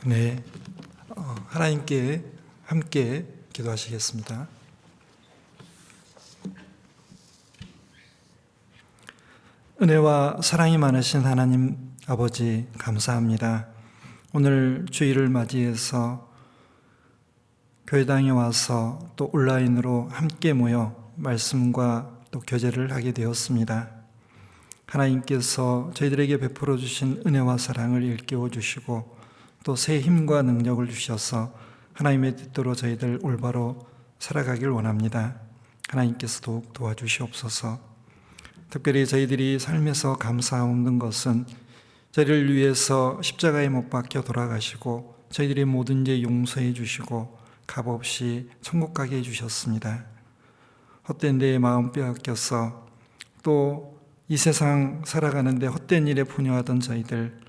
네, 하나님께 함께 기도하시겠습니다. 은혜와 사랑이 많으신 하나님 아버지 감사합니다. 오늘 주일을 맞이해서 교회당에 와서 또 온라인으로 함께 모여 말씀과 또 교제를 하게 되었습니다. 하나님께서 저희들에게 베풀어 주신 은혜와 사랑을 일깨워 주시고 또 새 힘과 능력을 주셔서 하나님의 뜻대로 저희들 올바로 살아가길 원합니다. 하나님께서 더욱 도와주시옵소서. 특별히 저희들이 삶에서 감사하는 것은 저희를 위해서 십자가에 못 박혀 돌아가시고 저희들의 모든 죄 용서해 주시고 값없이 천국 가게 해주셨습니다. 헛된 데에 마음 빼앗겨서 또 이 세상 살아가는데 헛된 일에 분유하던 저희들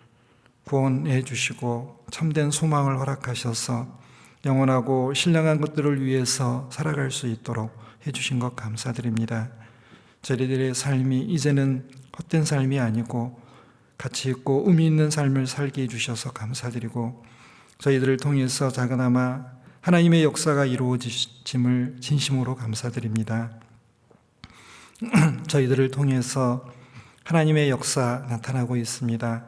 구원해 주시고 참된 소망을 허락하셔서 영원하고 신령한 것들을 위해서 살아갈 수 있도록 해주신 것 감사드립니다. 저희들의 삶이 이제는 헛된 삶이 아니고 가치 있고 의미 있는 삶을 살게 해주셔서 감사드리고 저희들을 통해서 작은아마 하나님의 역사가 이루어짐을 진심으로 감사드립니다. 저희들을 통해서 하나님의 역사 나타나고 있습니다.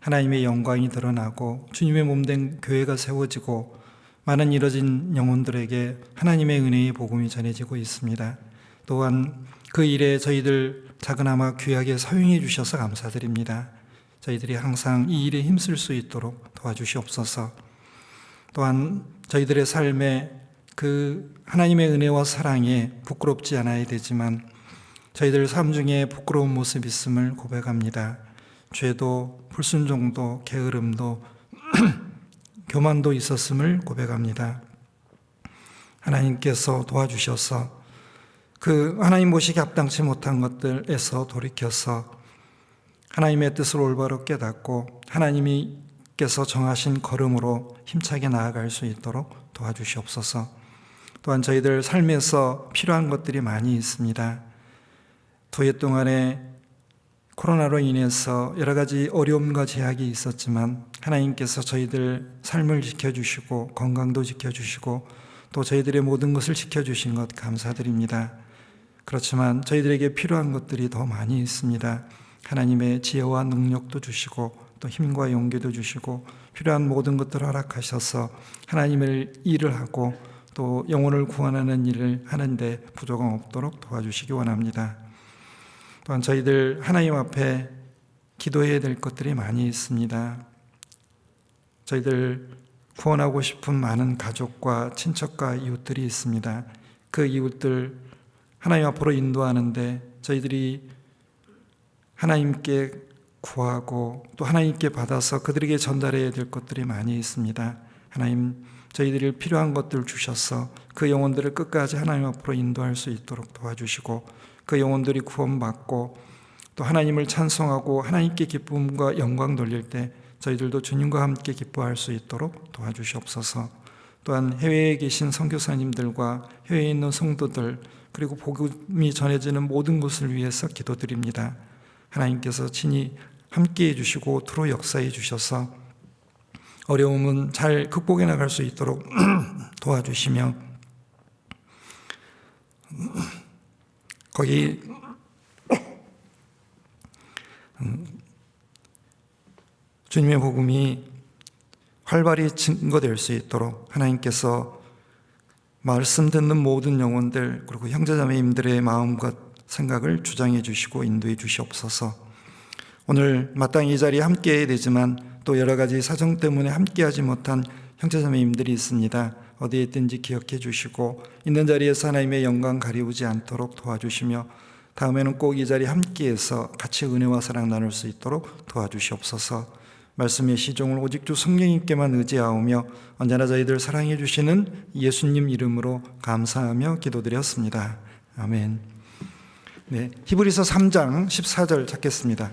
하나님의 영광이 드러나고 주님의 몸된 교회가 세워지고 많은 잃어진 영혼들에게 하나님의 은혜의 복음이 전해지고 있습니다. 또한 그 일에 저희들 작은아마 귀하게 사용해 주셔서 감사드립니다. 저희들이 항상 이 일에 힘쓸 수 있도록 도와주시옵소서. 또한 저희들의 삶에 그 하나님의 은혜와 사랑에 부끄럽지 않아야 되지만 저희들 삶 중에 부끄러운 모습이 있음을 고백합니다. 죄도 불순종도 게으름도 교만도 있었음을 고백합니다. 하나님께서 도와주셔서 그 하나님 보시기 합당치 못한 것들에서 돌이켜서 하나님의 뜻을 올바로 깨닫고 하나님께서 정하신 걸음으로 힘차게 나아갈 수 있도록 도와주시옵소서. 또한 저희들 삶에서 필요한 것들이 많이 있습니다. 2해 동안에 코로나로 인해서 여러 가지 어려움과 제약이 있었지만 하나님께서 저희들 삶을 지켜주시고 건강도 지켜주시고 또 저희들의 모든 것을 지켜주신 것 감사드립니다. 그렇지만 저희들에게 필요한 것들이 더 많이 있습니다. 하나님의 지혜와 능력도 주시고 또 힘과 용기도 주시고 필요한 모든 것들을 허락하셔서 하나님의 일을 하고 또 영혼을 구원하는 일을 하는데 부족함 없도록 도와주시기 원합니다. 또한 저희들 하나님 앞에 기도해야 될 것들이 많이 있습니다. 저희들 구원하고 싶은 많은 가족과 친척과 이웃들이 있습니다. 그 이웃들 하나님 앞으로 인도하는데 저희들이 하나님께 구하고 또 하나님께 받아서 그들에게 전달해야 될 것들이 많이 있습니다. 하나님 저희들이 필요한 것들을 주셔서 그 영혼들을 끝까지 하나님 앞으로 인도할 수 있도록 도와주시고 그 영혼들이 구원받고 또 하나님을 찬송하고 하나님께 기쁨과 영광 돌릴 때 저희들도 주님과 함께 기뻐할 수 있도록 도와주시옵소서. 또한 해외에 계신 선교사님들과 해외에 있는 성도들 그리고 복음이 전해지는 모든 곳을 위해서 기도드립니다. 하나님께서 친히 함께해 주시고 두루 역사해 주셔서 어려움은 잘 극복해 나갈 수 있도록 도와주시며 거기 주님의 복음이 활발히 증거될 수 있도록 하나님께서 말씀 듣는 모든 영혼들 그리고 형제자매님들의 마음과 생각을 주장해 주시고 인도해 주시옵소서. 오늘 마땅히 이 자리에 함께해야 되지만 또 여러 가지 사정 때문에 함께하지 못한 형제자매님들이 있습니다. 어디에 있든지 기억해 주시고 있는 자리에서 하나님의 영광 가리우지 않도록 도와주시며 다음에는 꼭 이 자리에 함께해서 같이 은혜와 사랑 나눌 수 있도록 도와주시옵소서. 말씀의 시종을 오직 주 성령님께만 의지하오며 언제나 저희들 사랑해 주시는 예수님 이름으로 감사하며 기도드렸습니다. 아멘. 네, 히브리서 3장 14절 찾겠습니다.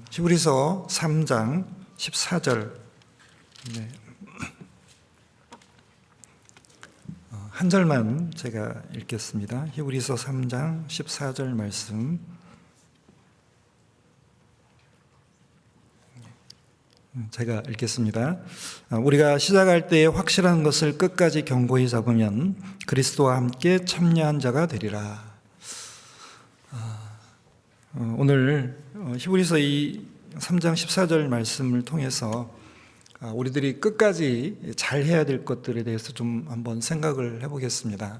히브리서 3장 14절. 네. 한 절만 제가 읽겠습니다. 히브리서 3장 14절 말씀. 제가 읽겠습니다. 우리가 시작할 때에 확실한 것을 끝까지 견고히 잡으면 그리스도와 함께 참여한 자가 되리라. 오늘 히브리서 이 3장 14절 말씀을 통해서 우리들이 끝까지 잘 해야 될 것들에 대해서 좀 한번 생각을 해보겠습니다.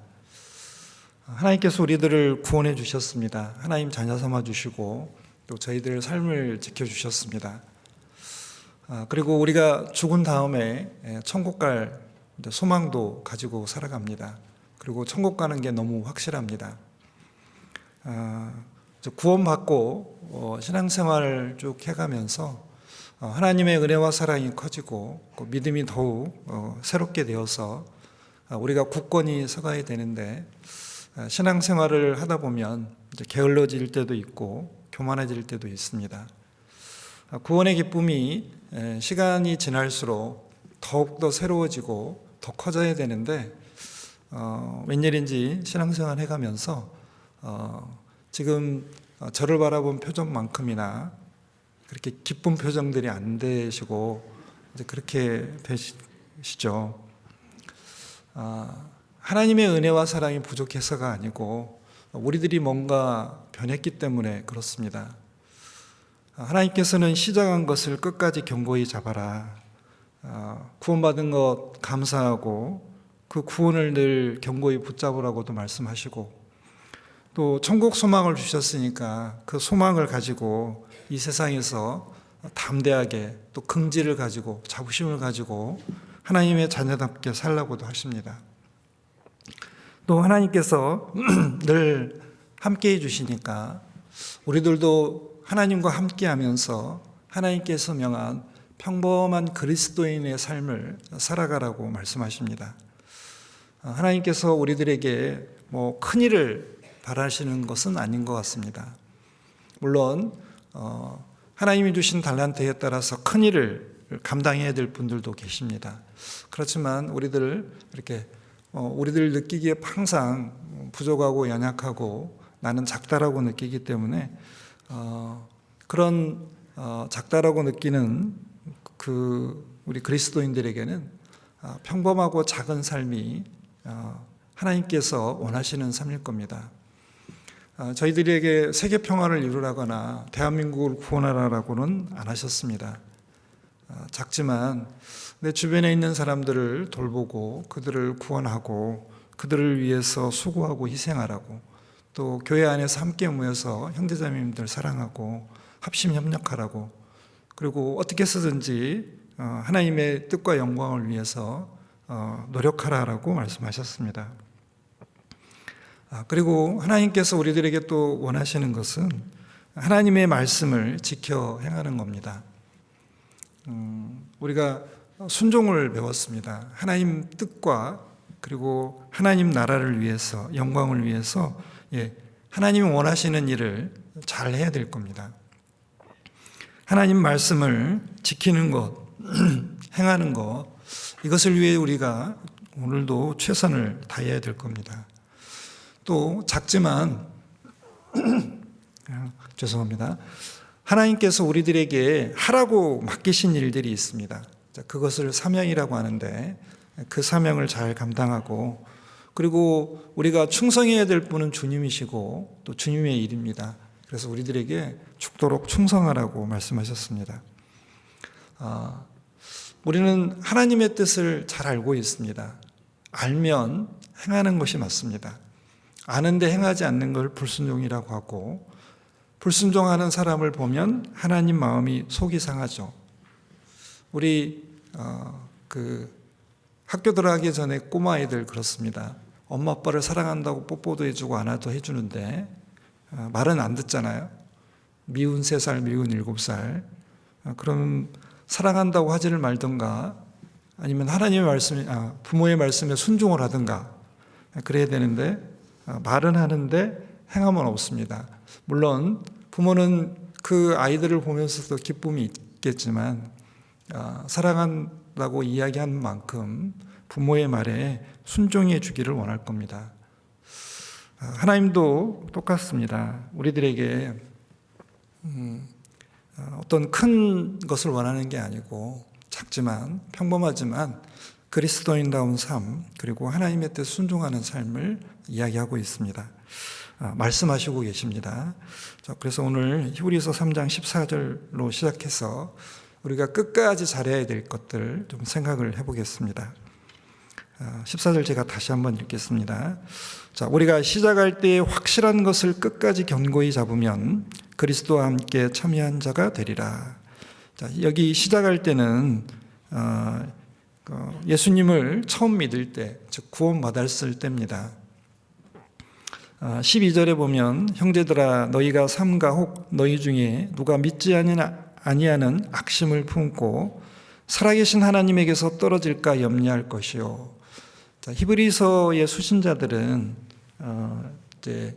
하나님께서 우리들을 구원해 주셨습니다. 하나님 자녀 삼아 주시고 또 저희들의 삶을 지켜주셨습니다. 그리고 우리가 죽은 다음에 천국 갈 소망도 가지고 살아갑니다. 그리고 천국 가는 게 너무 확실합니다. 구원받고 신앙생활을 쭉 해가면서 하나님의 은혜와 사랑이 커지고 믿음이 더욱 새롭게 되어서 우리가 굳건히 서가야 되는데, 신앙생활을 하다 보면 게을러질 때도 있고 교만해질 때도 있습니다. 구원의 기쁨이 시간이 지날수록 더욱더 새로워지고 더 커져야 되는데, 웬일인지 신앙생활 해가면서 지금 저를 바라본 표정만큼이나 그렇게 기쁜 표정들이 안 되시고 이제 그렇게 되시죠. 하나님의 은혜와 사랑이 부족해서가 아니고 우리들이 뭔가 변했기 때문에 그렇습니다. 하나님께서는 시작한 것을 끝까지 견고히 잡아라. 구원받은 것 감사하고 그 구원을 늘 견고히 붙잡으라고도 말씀하시고, 또 천국 소망을 주셨으니까 그 소망을 가지고 이 세상에서 담대하게 또 긍지를 가지고 자부심을 가지고 하나님의 자녀답게 살라고도 하십니다. 또 하나님께서 늘 함께해 주시니까 우리들도 하나님과 함께하면서 하나님께서 명한 평범한 그리스도인의 삶을 살아가라고 말씀하십니다. 하나님께서 우리들에게 큰 일을 바라시는 것은 아닌 것 같습니다. 물론 하나님이 주신 달란트에 따라서 큰 일을 감당해야 될 분들도 계십니다. 그렇지만 우리들 느끼기에 항상 부족하고 연약하고 나는 작다라고 느끼기 때문에 그런 작다라고 느끼는 우리 그리스도인들에게는 평범하고 작은 삶이 하나님께서 원하시는 삶일 겁니다. 저희들에게 세계 평화를 이루라거나 대한민국을 구원하라고는 안 하셨습니다. 작지만 내 주변에 있는 사람들을 돌보고 그들을 구원하고 그들을 위해서 수고하고 희생하라고, 또 교회 안에서 함께 모여서 형제자매님들 사랑하고 합심 협력하라고, 그리고 어떻게 쓰든지 하나님의 뜻과 영광을 위해서 노력하라라고 말씀하셨습니다. 그리고 하나님께서 우리들에게 또 원하시는 것은 하나님의 말씀을 지켜 행하는 겁니다. 우리가 순종을 배웠습니다. 하나님 뜻과 그리고 하나님 나라를 위해서, 영광을 위해서 하나님이 원하시는 일을 잘 해야 될 겁니다. 하나님 말씀을 지키는 것, 행하는 것, 이것을 위해 우리가 오늘도 최선을 다해야 될 겁니다. 또 작지만 죄송합니다. 하나님께서 우리들에게 하라고 맡기신 일들이 있습니다. 그것을 사명이라고 하는데, 그 사명을 잘 감당하고, 그리고 우리가 충성해야 될 분은 주님이시고 또 주님의 일입니다. 그래서 우리들에게 죽도록 충성하라고 말씀하셨습니다. 우리는 하나님의 뜻을 잘 알고 있습니다. 알면 행하는 것이 맞습니다. 아는데 행하지 않는 걸 불순종이라고 하고, 불순종하는 사람을 보면 하나님 마음이 속이 상하죠. 우리 학교 들어가기 전에 꼬마아이들 그렇습니다. 엄마 아빠를 사랑한다고 뽀뽀도 해주고 안아도 해주는데 말은 안 듣잖아요. 미운 3살, 미운 7살. 그러면 사랑한다고 하지를 말든가, 아니면 하나님의 말씀, 부모의 말씀에 순종을 하든가 그래야 되는데, 말은 하는데 행함은 없습니다. 물론 부모는 그 아이들을 보면서도 기쁨이 있겠지만 사랑한다고 이야기한 만큼 부모의 말에 순종해 주기를 원할 겁니다. 하나님도 똑같습니다. 우리들에게 어떤 큰 것을 원하는 게 아니고 작지만 평범하지만 그리스도인다운 삶, 그리고 하나님의 뜻 순종하는 삶을 이야기하고 있습니다. 말씀하시고 계십니다. 그래서 오늘 히브리서 3장 14절로 시작해서 우리가 끝까지 잘해야 될 것들 좀 생각을 해보겠습니다. 14절 제가 다시 한번 읽겠습니다. 자, 우리가 시작할 때 확실한 것을 끝까지 견고히 잡으면 그리스도와 함께 참여한 자가 되리라. 자, 여기 시작할 때는 예수님을 처음 믿을 때, 즉 구원받았을 때입니다. 12절에 보면 형제들아 너희가 삼가 혹 너희 중에 누가 믿지 아니하는 악심을 품고 살아계신 하나님에게서 떨어질까 염려할 것이요. 자, 히브리서의 수신자들은 이제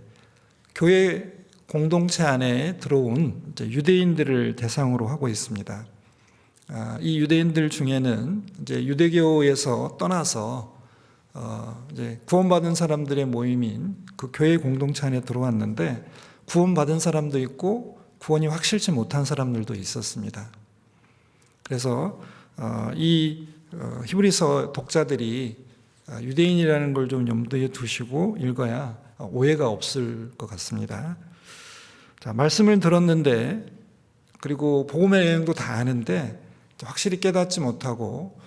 교회 공동체 안에 들어온 유대인들을 대상으로 하고 있습니다. 이 유대인들 중에는 이제 유대교에서 떠나서 이제 구원받은 사람들의 모임인 그 교회 공동체 안에 들어왔는데 구원받은 사람도 있고 구원이 확실치 못한 사람들도 있었습니다. 그래서 이 히브리서 독자들이 유대인이라는 걸 좀 염두에 두시고 읽어야 오해가 없을 것 같습니다. 자, 말씀을 들었는데 그리고 복음의 내용도 다 아는데 확실히 깨닫지 못하고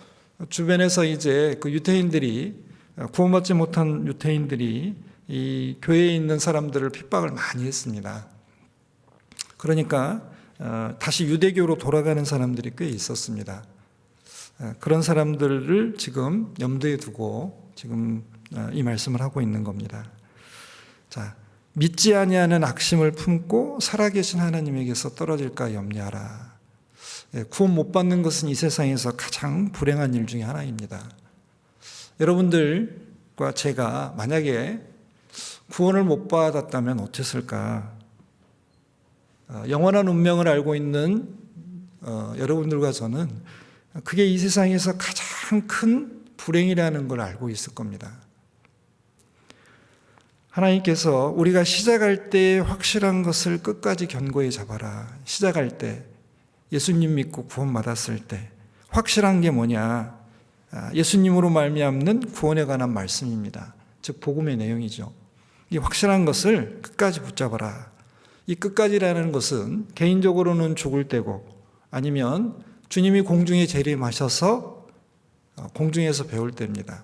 주변에서 이제 그 유대인들이 구원받지 못한 유대인들이 이 교회에 있는 사람들을 핍박을 많이 했습니다. 그러니까 다시 유대교로 돌아가는 사람들이 꽤 있었습니다. 그런 사람들을 지금 염두에 두고 지금 이 말씀을 하고 있는 겁니다. 자, 믿지 아니하는 악심을 품고 살아계신 하나님에게서 떨어질까 염려하라. 구원 못 받는 것은 이 세상에서 가장 불행한 일 중에 하나입니다. 여러분들과 제가 만약에 구원을 못 받았다면 어땠을까? 영원한 운명을 알고 있는 여러분들과 저는 그게 이 세상에서 가장 큰 불행이라는 걸 알고 있을 겁니다. 하나님께서 우리가 시작할 때 확실한 것을 끝까지 견고히 잡아라. 시작할 때 예수님 믿고 구원받았을 때 확실한 게 뭐냐? 예수님으로 말미암는 구원에 관한 말씀입니다. 즉 복음의 내용이죠. 이 확실한 것을 끝까지 붙잡아라. 이 끝까지라는 것은 개인적으로는 죽을 때고 아니면 주님이 공중에 재림하셔서 공중에서 배울 때입니다.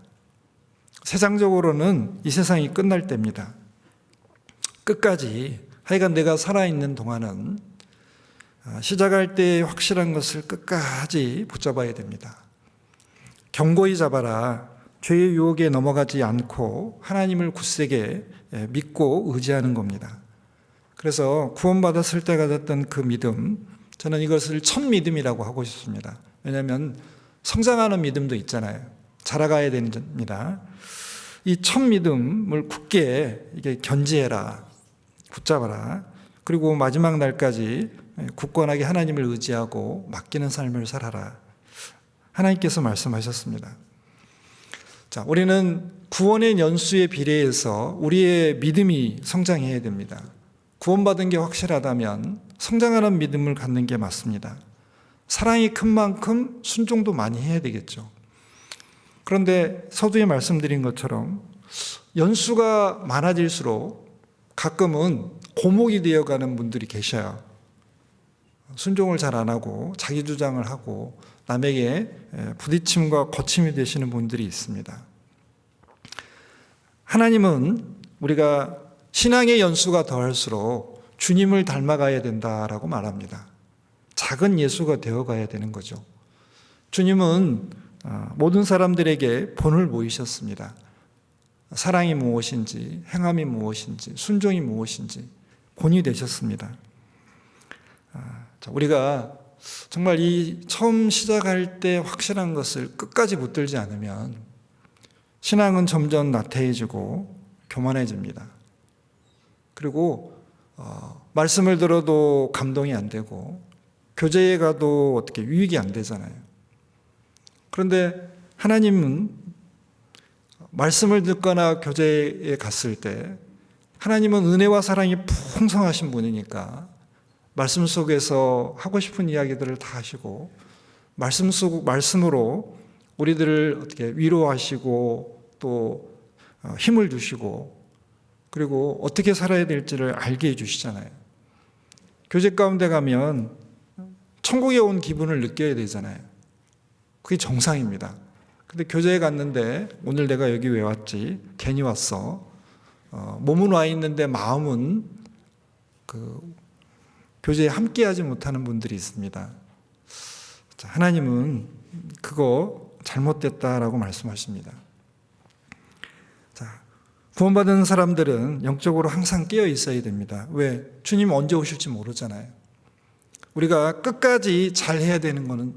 세상적으로는 이 세상이 끝날 때입니다. 끝까지 하여간 내가 살아있는 동안은 시작할 때 확실한 것을 끝까지 붙잡아야 됩니다. 견고히 잡아라. 죄의 유혹에 넘어가지 않고 하나님을 굳세게 믿고 의지하는 겁니다. 그래서 구원받았을 때 가졌던 그 믿음, 저는 이것을 첫 믿음이라고 하고 싶습니다. 왜냐하면 성장하는 믿음도 있잖아요. 자라가야 됩니다. 이 첫 믿음을 굳게 이게 견지해라, 붙잡아라. 그리고 마지막 날까지 굳건하게 하나님을 의지하고 맡기는 삶을 살아라. 하나님께서 말씀하셨습니다. 자, 우리는 구원의 연수에 비례해서 우리의 믿음이 성장해야 됩니다. 구원받은 게 확실하다면 성장하는 믿음을 갖는 게 맞습니다. 사랑이 큰 만큼 순종도 많이 해야 되겠죠. 그런데 서두에 말씀드린 것처럼 연수가 많아질수록 가끔은 고목이 되어가는 분들이 계셔요. 순종을 잘 안 하고 자기 주장을 하고 남에게 부딪힘과 거침이 되시는 분들이 있습니다. 하나님은 우리가 신앙의 연수가 더할수록 주님을 닮아가야 된다라고 말합니다. 작은 예수가 되어가야 되는 거죠. 주님은 모든 사람들에게 본을 보이셨습니다. 사랑이 무엇인지, 행함이 무엇인지, 순종이 무엇인지 본이 되셨습니다. 우리가 정말 이 처음 시작할 때 확실한 것을 끝까지 붙들지 않으면 신앙은 점점 나태해지고 교만해집니다. 그리고 말씀을 들어도 감동이 안 되고 교제에 가도 어떻게 유익이 안 되잖아요. 그런데 하나님은 말씀을 듣거나 교제에 갔을 때 하나님은 은혜와 사랑이 풍성하신 분이니까 말씀 속에서 하고 싶은 이야기들을 다 하시고 말씀으로 우리들을 어떻게 위로하시고 또 힘을 주시고 그리고 어떻게 살아야 될지를 알게 해주시잖아요. 교제 가운데 가면 천국에 온 기분을 느껴야 되잖아요. 그게 정상입니다. 근데 교제에 갔는데 오늘 내가 여기 왜 왔지? 괜히 왔어. 몸은 와 있는데 마음은 교제에 함께하지 못하는 분들이 있습니다. 자, 하나님은 그거 잘못됐다라고 말씀하십니다. 자, 구원받은 사람들은 영적으로 항상 깨어 있어야 됩니다. 왜? 주님 언제 오실지 모르잖아요. 우리가 끝까지 잘해야 되는 거는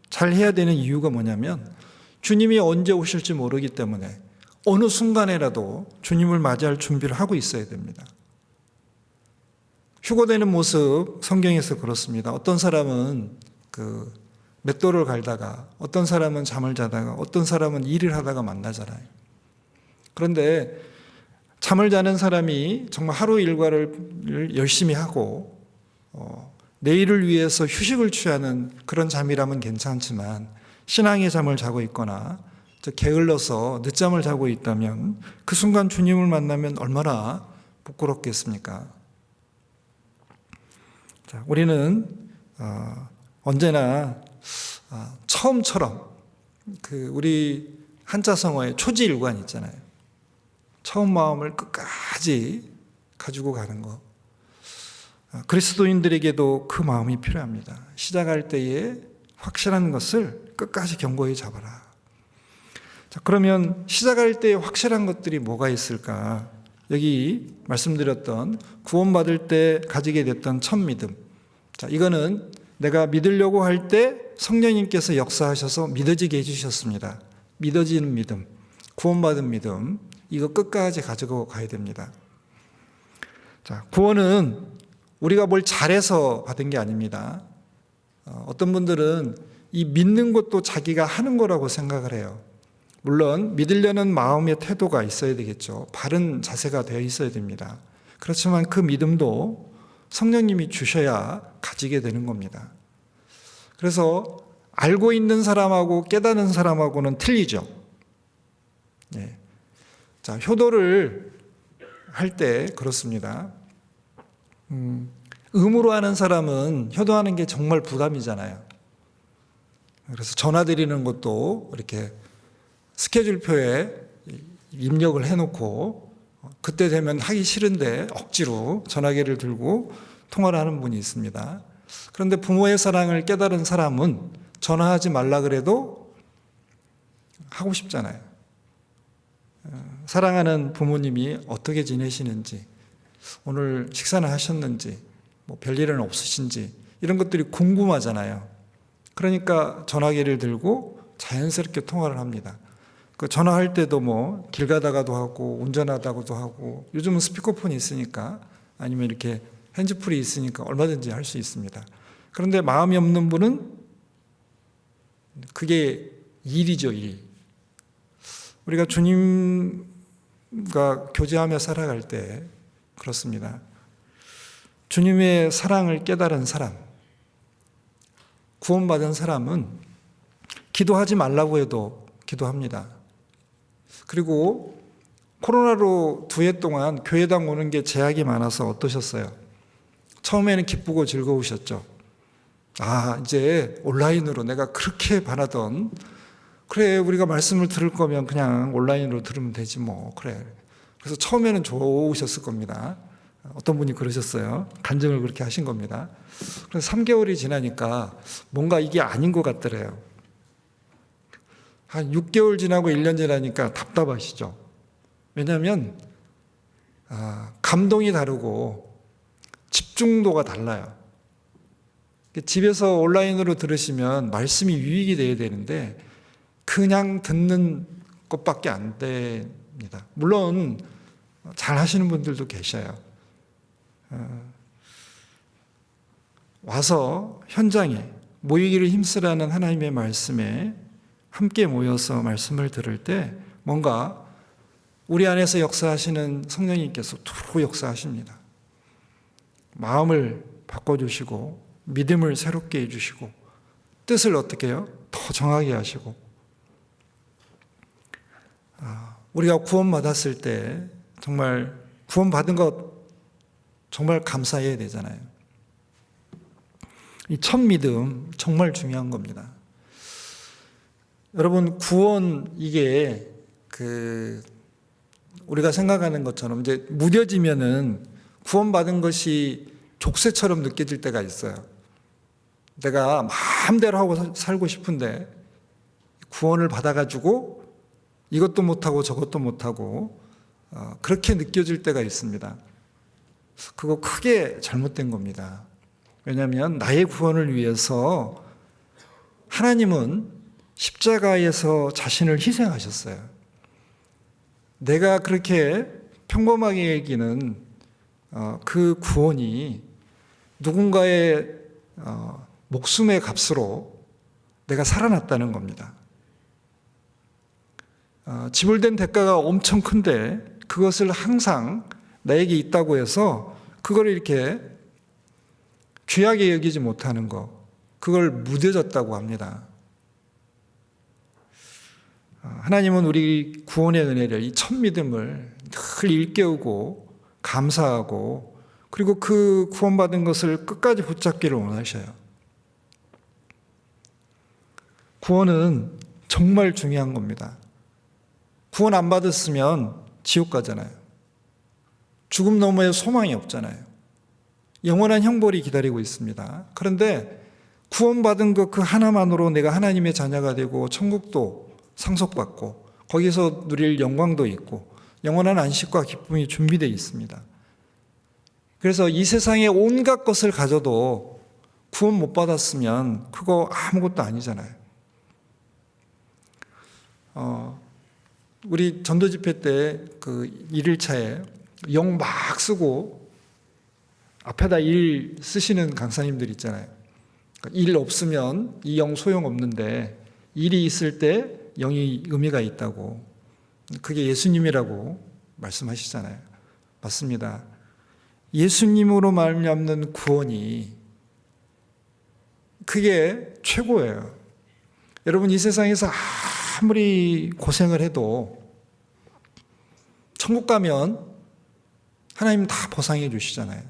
잘해야 되는 이유가 뭐냐면 주님이 언제 오실지 모르기 때문에 어느 순간에라도 주님을 맞이할 준비를 하고 있어야 됩니다. 휴거되는 모습 성경에서 그렇습니다. 어떤 사람은 맷돌을 갈다가 어떤 사람은 잠을 자다가 어떤 사람은 일을 하다가 만나잖아요. 그런데 잠을 자는 사람이 정말 하루 일과를 열심히 하고 내일을 위해서 휴식을 취하는 그런 잠이라면 괜찮지만 신앙의 잠을 자고 있거나 게을러서 늦잠을 자고 있다면 그 순간 주님을 만나면 얼마나 부끄럽겠습니까? 자, 우리는 언제나 처음처럼 우리 한자성어에 초지일관 있잖아요. 처음 마음을 끝까지 가지고 가는 거. 그리스도인들에게도 그 마음이 필요합니다. 시작할 때에 확실한 것을 끝까지 견고히 잡아라. 자, 그러면 시작할 때에 확실한 것들이 뭐가 있을까? 여기 말씀드렸던 구원받을 때 가지게 됐던 첫 믿음. 자, 이거는 내가 믿으려고 할 때 성령님께서 역사하셔서 믿어지게 해주셨습니다. 믿어지는 믿음, 구원받은 믿음, 이거 끝까지 가지고 가야 됩니다. 자, 구원은 우리가 뭘 잘해서 받은 게 아닙니다. 어떤 분들은 이 믿는 것도 자기가 하는 거라고 생각을 해요. 물론 믿으려는 마음의 태도가 있어야 되겠죠. 바른 자세가 되어 있어야 됩니다. 그렇지만 그 믿음도 성령님이 주셔야 가지게 되는 겁니다. 그래서 알고 있는 사람하고 깨닫는 사람하고는 틀리죠. 네. 자, 효도를 할 때 그렇습니다. 의무로 하는 사람은 효도하는 게 정말 부담이잖아요. 그래서 전화 드리는 것도 이렇게 스케줄표에 입력을 해놓고 그때 되면 하기 싫은데 억지로 전화기를 들고 통화를 하는 분이 있습니다. 그런데 부모의 사랑을 깨달은 사람은 전화하지 말라 그래도 하고 싶잖아요. 사랑하는 부모님이 어떻게 지내시는지, 오늘 식사는 하셨는지, 뭐 별일은 없으신지 이런 것들이 궁금하잖아요. 그러니까 전화기를 들고 자연스럽게 통화를 합니다. 그 전화할 때도 뭐 길 가다가도 하고 운전하다가도 하고 요즘은 스피커폰이 있으니까 아니면 이렇게 핸즈프리 있으니까 얼마든지 할 수 있습니다. 그런데 마음이 없는 분은 그게 일이죠, 일. 우리가 주님과 교제하며 살아갈 때 그렇습니다. 주님의 사랑을 깨달은 사람, 구원받은 사람은 기도하지 말라고 해도 기도합니다. 그리고 코로나로 2해 동안 교회당 오는 게 제약이 많아서 어떠셨어요? 처음에는 기쁘고 즐거우셨죠? 아, 이제 온라인으로 내가 그렇게 바라던, 그래, 우리가 말씀을 들을 거면 그냥 온라인으로 들으면 되지 뭐, 그래. 그래서 처음에는 좋으셨을 겁니다. 어떤 분이 그러셨어요. 간증을 그렇게 하신 겁니다. 그래서 3개월이 지나니까 뭔가 이게 아닌 것 같더래요. 한 6개월 지나고 1년 지나니까 답답하시죠. 왜냐하면 감동이 다르고 집중도가 달라요. 집에서 온라인으로 들으시면 말씀이 유익이 돼야 되는데 그냥 듣는 것밖에 안 됩니다. 물론 잘 하시는 분들도 계셔요. 와서 현장에 모이기를 힘쓰라는 하나님의 말씀에 함께 모여서 말씀을 들을 때 뭔가 우리 안에서 역사하시는 성령님께서 두루 역사하십니다. 마음을 바꿔주시고 믿음을 새롭게 해주시고 뜻을 어떻게 해요? 더 정하게 하시고 우리가 구원받았을 때 정말 구원받은 것 정말 감사해야 되잖아요. 이 첫 믿음 정말 중요한 겁니다. 여러분 구원 이게 우리가 생각하는 것처럼 이제 무뎌지면은 구원받은 것이 족쇄처럼 느껴질 때가 있어요. 내가 마음대로 하고 살고 싶은데 구원을 받아가지고 이것도 못하고 저것도 못하고 그렇게 느껴질 때가 있습니다. 그거 크게 잘못된 겁니다. 왜냐하면 나의 구원을 위해서 하나님은 십자가에서 자신을 희생하셨어요. 내가 그렇게 평범하게 여기는 그 구원이 누군가의 목숨의 값으로 내가 살아났다는 겁니다. 지불된 대가가 엄청 큰데 그것을 항상 나에게 있다고 해서 그걸 이렇게 귀하게 여기지 못하는 것, 그걸 무뎌졌다고 합니다. 하나님은 우리 구원의 은혜를, 이 첫 믿음을 늘 일깨우고 감사하고 그리고 그 구원받은 것을 끝까지 붙잡기를 원하셔요. 구원은 정말 중요한 겁니다. 구원 안 받았으면 지옥 가잖아요. 죽음 너머에 소망이 없잖아요. 영원한 형벌이 기다리고 있습니다. 그런데 구원받은 것 그 하나만으로 내가 하나님의 자녀가 되고 천국도 상속받고 거기서 누릴 영광도 있고 영원한 안식과 기쁨이 준비되어 있습니다. 그래서 이 세상의 온갖 것을 가져도 구원 못 받았으면 그거 아무것도 아니잖아요. 우리 전도 집회 때 그 1일차에 영 막 쓰고 앞에다 일 쓰시는 강사님들 있잖아요. 일 없으면 이 영 소용없는데 일이 있을 때 영이 의미가 있다고. 그게 예수님이라고 말씀하시잖아요. 맞습니다. 예수님으로 말미암는 구원이 그게 최고예요. 여러분 이 세상에서 아무리 고생을 해도 천국 가면 하나님 다 보상해 주시잖아요.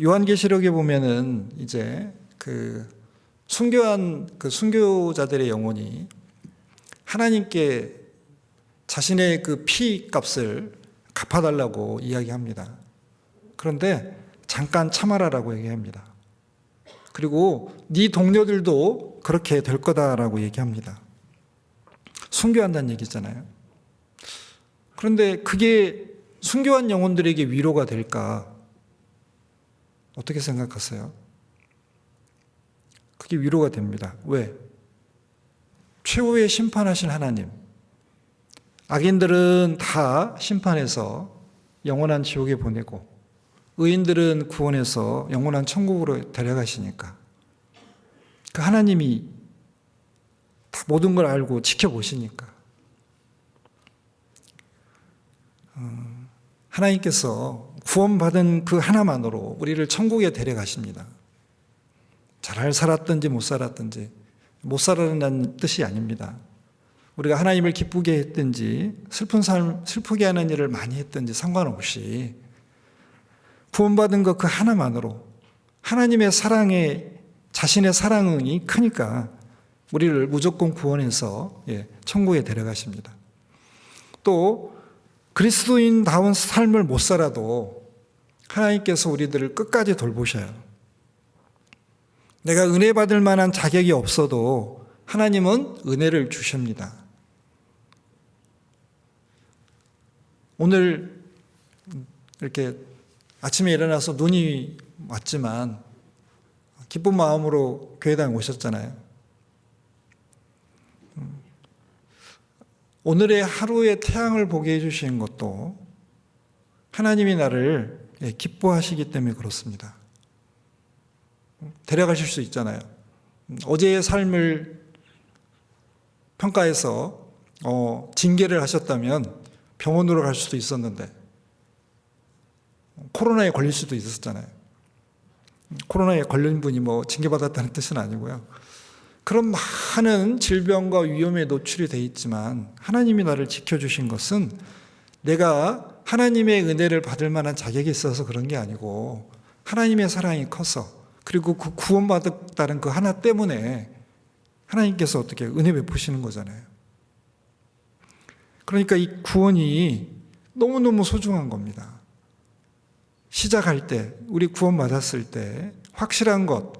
요한계시록에 보면은 이제 순교한 순교자들의 영혼이 하나님께 자신의 그 피 값을 갚아달라고 이야기합니다. 그런데 잠깐 참아라라고 얘기합니다. 그리고 네 동료들도 그렇게 될 거다라고 얘기합니다. 순교한다는 얘기잖아요. 그런데 그게 순교한 영혼들에게 위로가 될까? 어떻게 생각하세요? 그게 위로가 됩니다. 왜? 최후의 심판하신 하나님. 악인들은 다 심판해서 영원한 지옥에 보내고 의인들은 구원해서 영원한 천국으로 데려가시니까 그 하나님이 다 모든 걸 알고 지켜보시니까 하나님께서 구원받은 그 하나만으로 우리를 천국에 데려가십니다. 잘 살았든지 못 살았든지 못 살았다는 뜻이 아닙니다. 우리가 하나님을 기쁘게 했든지 슬픈 삶, 슬프게 하는 일을 많이 했든지 상관없이 구원받은 것 그 하나만으로 하나님의 사랑에 자신의 사랑이 크니까 우리를 무조건 구원해서 천국에 데려가십니다. 또 그리스도인다운 삶을 못 살아도 하나님께서 우리들을 끝까지 돌보셔요. 내가 은혜 받을 만한 자격이 없어도 하나님은 은혜를 주십니다. 오늘 이렇게 아침에 일어나서 눈이 왔지만 기쁜 마음으로 교회당에 오셨잖아요. 오늘의 하루의 태양을 보게 해주신 것도 하나님이 나를 기뻐하시기 때문에 그렇습니다. 데려가실 수 있잖아요. 어제의 삶을 평가해서 징계를 하셨다면 병원으로 갈 수도 있었는데 코로나에 걸릴 수도 있었잖아요. 코로나에 걸린 분이 징계받았다는 뜻은 아니고요. 그런 많은 질병과 위험에 노출이 돼 있지만 하나님이 나를 지켜주신 것은 내가 하나님의 은혜를 받을 만한 자격이 있어서 그런 게 아니고 하나님의 사랑이 커서, 그리고 그 구원받았다는 그 하나 때문에 하나님께서 어떻게 은혜 베푸시는 거잖아요. 그러니까 이 구원이 너무너무 소중한 겁니다. 시작할 때, 우리 구원받았을 때 확실한 것,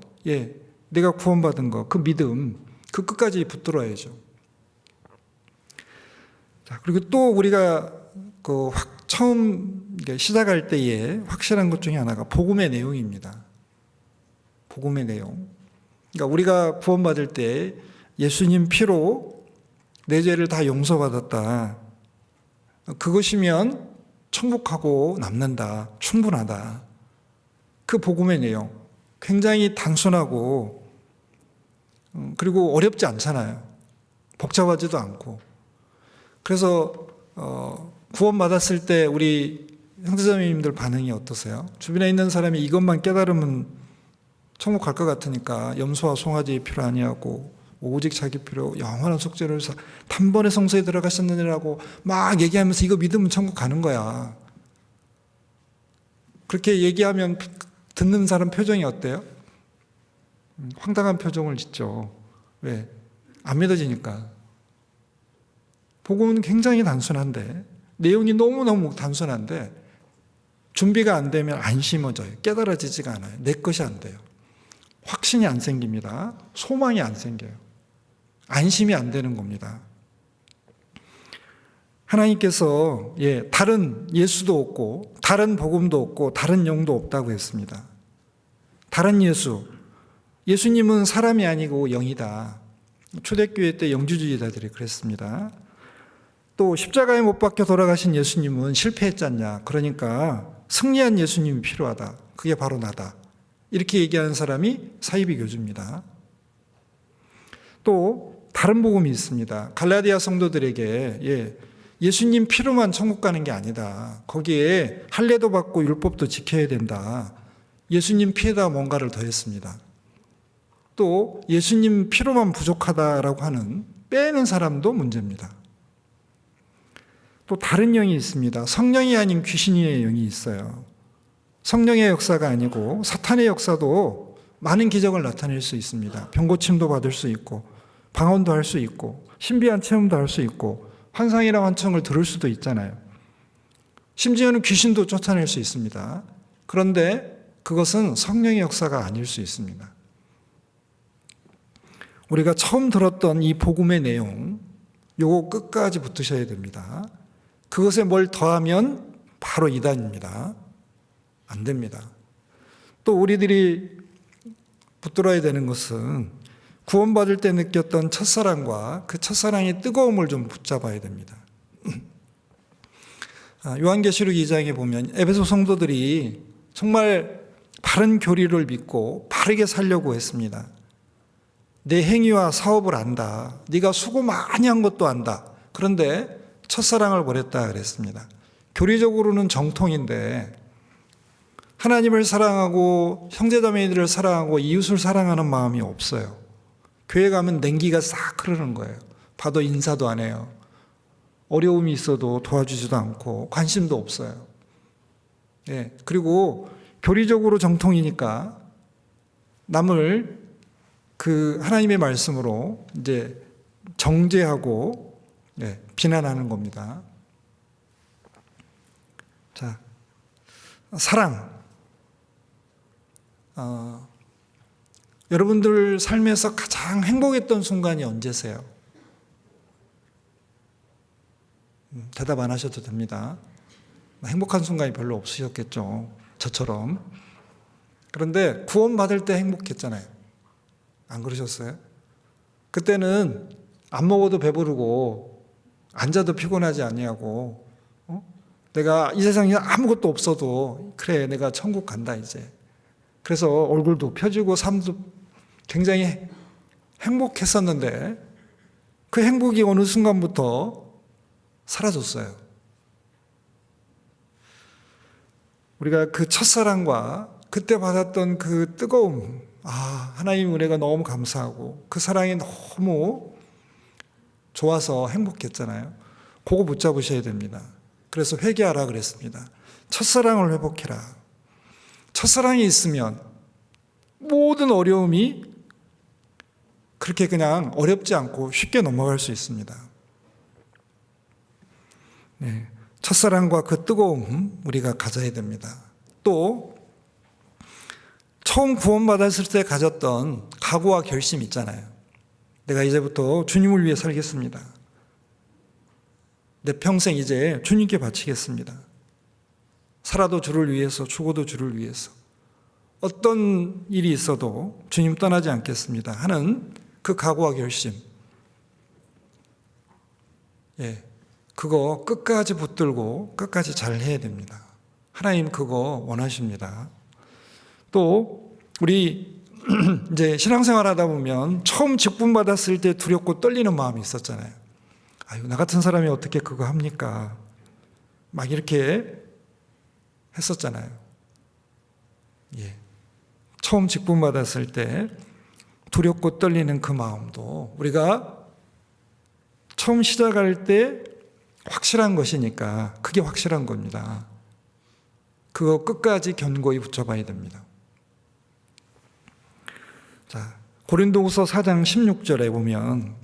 내가 구원받은 것, 그 믿음, 그 끝까지 붙들어야죠. 자, 그리고 또 우리가 처음 시작할 때에 확실한 것 중에 하나가 복음의 내용입니다. 복음의 내용. 그러니까 우리가 구원받을 때 예수님 피로 내 죄를 다 용서받았다. 그것이면 천국하고 남는다. 충분하다. 그 복음의 내용. 굉장히 단순하고 그리고 어렵지 않잖아요. 복잡하지도 않고. 그래서 구원받았을 때 우리 형제자매님들 반응이 어떠세요? 주변에 있는 사람이 이것만 깨달으면 천국 갈 것 같으니까 염소와 송아지 필요 아니하고 오직 자기 필요 영원한 속죄를 단번에 성소에 들어가셨느니라고 막 얘기하면서 이거 믿으면 천국 가는 거야. 그렇게 얘기하면 듣는 사람 표정이 어때요? 황당한 표정을 짓죠. 왜? 안 믿어지니까. 복음은 굉장히 단순한데, 내용이 너무너무 단순한데 준비가 안 되면 안 심어져요. 깨달아지지가 않아요. 내 것이 안 돼요. 확신이 안 생깁니다. 소망이 안 생겨요. 안심이 안 되는 겁니다. 하나님께서 다른 예수도 없고 다른 복음도 없고 다른 영도 없다고 했습니다. 다른 예수님은 사람이 아니고 영이다. 초대교회 때 영주주의자들이 그랬습니다. 또 십자가에 못 박혀 돌아가신 예수님은 실패했잖냐. 그러니까 승리한 예수님이 필요하다. 그게 바로 나다. 이렇게 얘기하는 사람이 사이비 교주입니다. 또 다른 복음이 있습니다. 갈라디아 성도들에게 예수님 피로만 천국 가는 게 아니다. 거기에 할례도 받고 율법도 지켜야 된다. 예수님 피에다 뭔가를 더했습니다. 또 예수님 피로만 부족하다라고 하는 빼는 사람도 문제입니다. 또 다른 영이 있습니다. 성령이 아닌 귀신의 영이 있어요. 성령의 역사가 아니고 사탄의 역사도 많은 기적을 나타낼 수 있습니다. 병고침도 받을 수 있고 방언도 할 수 있고 신비한 체험도 할 수 있고 환상이나 환청을 들을 수도 있잖아요. 심지어는 귀신도 쫓아낼 수 있습니다. 그런데 그것은 성령의 역사가 아닐 수 있습니다. 우리가 처음 들었던 이 복음의 내용, 요거 끝까지 붙으셔야 됩니다. 그것에 뭘 더하면 바로 이단입니다. 안 됩니다. 또 우리들이 붙들어야 되는 것은 구원받을 때 느꼈던 첫사랑과 그 첫사랑의 뜨거움을 좀 붙잡아야 됩니다. 요한계시록 2장에 보면 에베소 성도들이 정말 바른 교리를 믿고 바르게 살려고 했습니다. 내 행위와 사업을 안다. 네가 수고 많이 한 것도 안다. 그런데 첫사랑을 버렸다 그랬습니다. 교리적으로는 정통인데 하나님을 사랑하고 형제자매들을 사랑하고 이웃을 사랑하는 마음이 없어요. 교회 가면 냉기가 싹 흐르는 거예요. 봐도 인사도 안 해요. 어려움이 있어도 도와주지도 않고 관심도 없어요. 그리고 교리적으로 정통이니까 남을 그 하나님의 말씀으로 이제 정죄하고 비난하는 겁니다. 자, 사랑. 여러분들 삶에서 가장 행복했던 순간이 언제세요? 대답 안 하셔도 됩니다. 행복한 순간이 별로 없으셨겠죠. 저처럼. 그런데 구원받을 때 행복했잖아요. 안 그러셨어요? 그때는 안 먹어도 배부르고 앉아도 피곤하지 아니하고 내가 이 세상에 아무것도 없어도 그래, 내가 천국 간다 이제. 그래서 얼굴도 펴지고 삶도 굉장히 행복했었는데 그 행복이 어느 순간부터 사라졌어요. 우리가 그 첫사랑과 그때 받았던 그 뜨거움, 하나님 은혜가 너무 감사하고 그 사랑이 너무 좋아서 행복했잖아요. 그거 붙잡으셔야 됩니다. 그래서 회개하라 그랬습니다. 첫사랑을 회복해라. 첫사랑이 있으면 모든 어려움이 그렇게 그냥 어렵지 않고 쉽게 넘어갈 수 있습니다. 네, 첫사랑과 그 뜨거움 우리가 가져야 됩니다. 또 처음 구원받았을 때 가졌던 각오와 결심 있잖아요. 내가 이제부터 주님을 위해 살겠습니다. 내 평생 이제 주님께 바치겠습니다. 살아도 주를 위해서, 죽어도 주를 위해서. 어떤 일이 있어도 주님 떠나지 않겠습니다 하는 그 각오와 결심. 그거 끝까지 붙들고 끝까지 잘 해야 됩니다. 하나님 그거 원하십니다. 또 우리 이제 신앙생활 하다 보면 처음 직분 받았을 때 두렵고 떨리는 마음이 있었잖아요. 나 같은 사람이 어떻게 그거 합니까? 막 이렇게 했었잖아요. 처음 직분 받았을 때 두렵고 떨리는 그 마음도 우리가 처음 시작할 때 확실한 것이니까 그게 확실한 겁니다. 그거 끝까지 견고히 붙잡아야 됩니다. 자, 고린도후서 4장 16절에 보면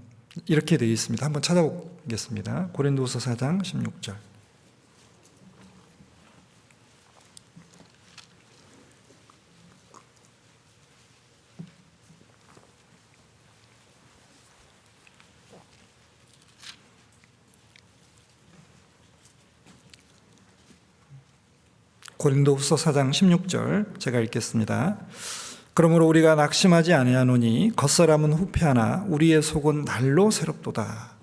이렇게 되어 있습니다. 한번 찾아보겠습니다. 고린도후서 4장 16절. 고린도후서 4장 16절 제가 읽겠습니다. 그러므로 우리가 낙심하지 아니하노니 겉사람은 후패하나 우리의 속은 날로 새롭도다.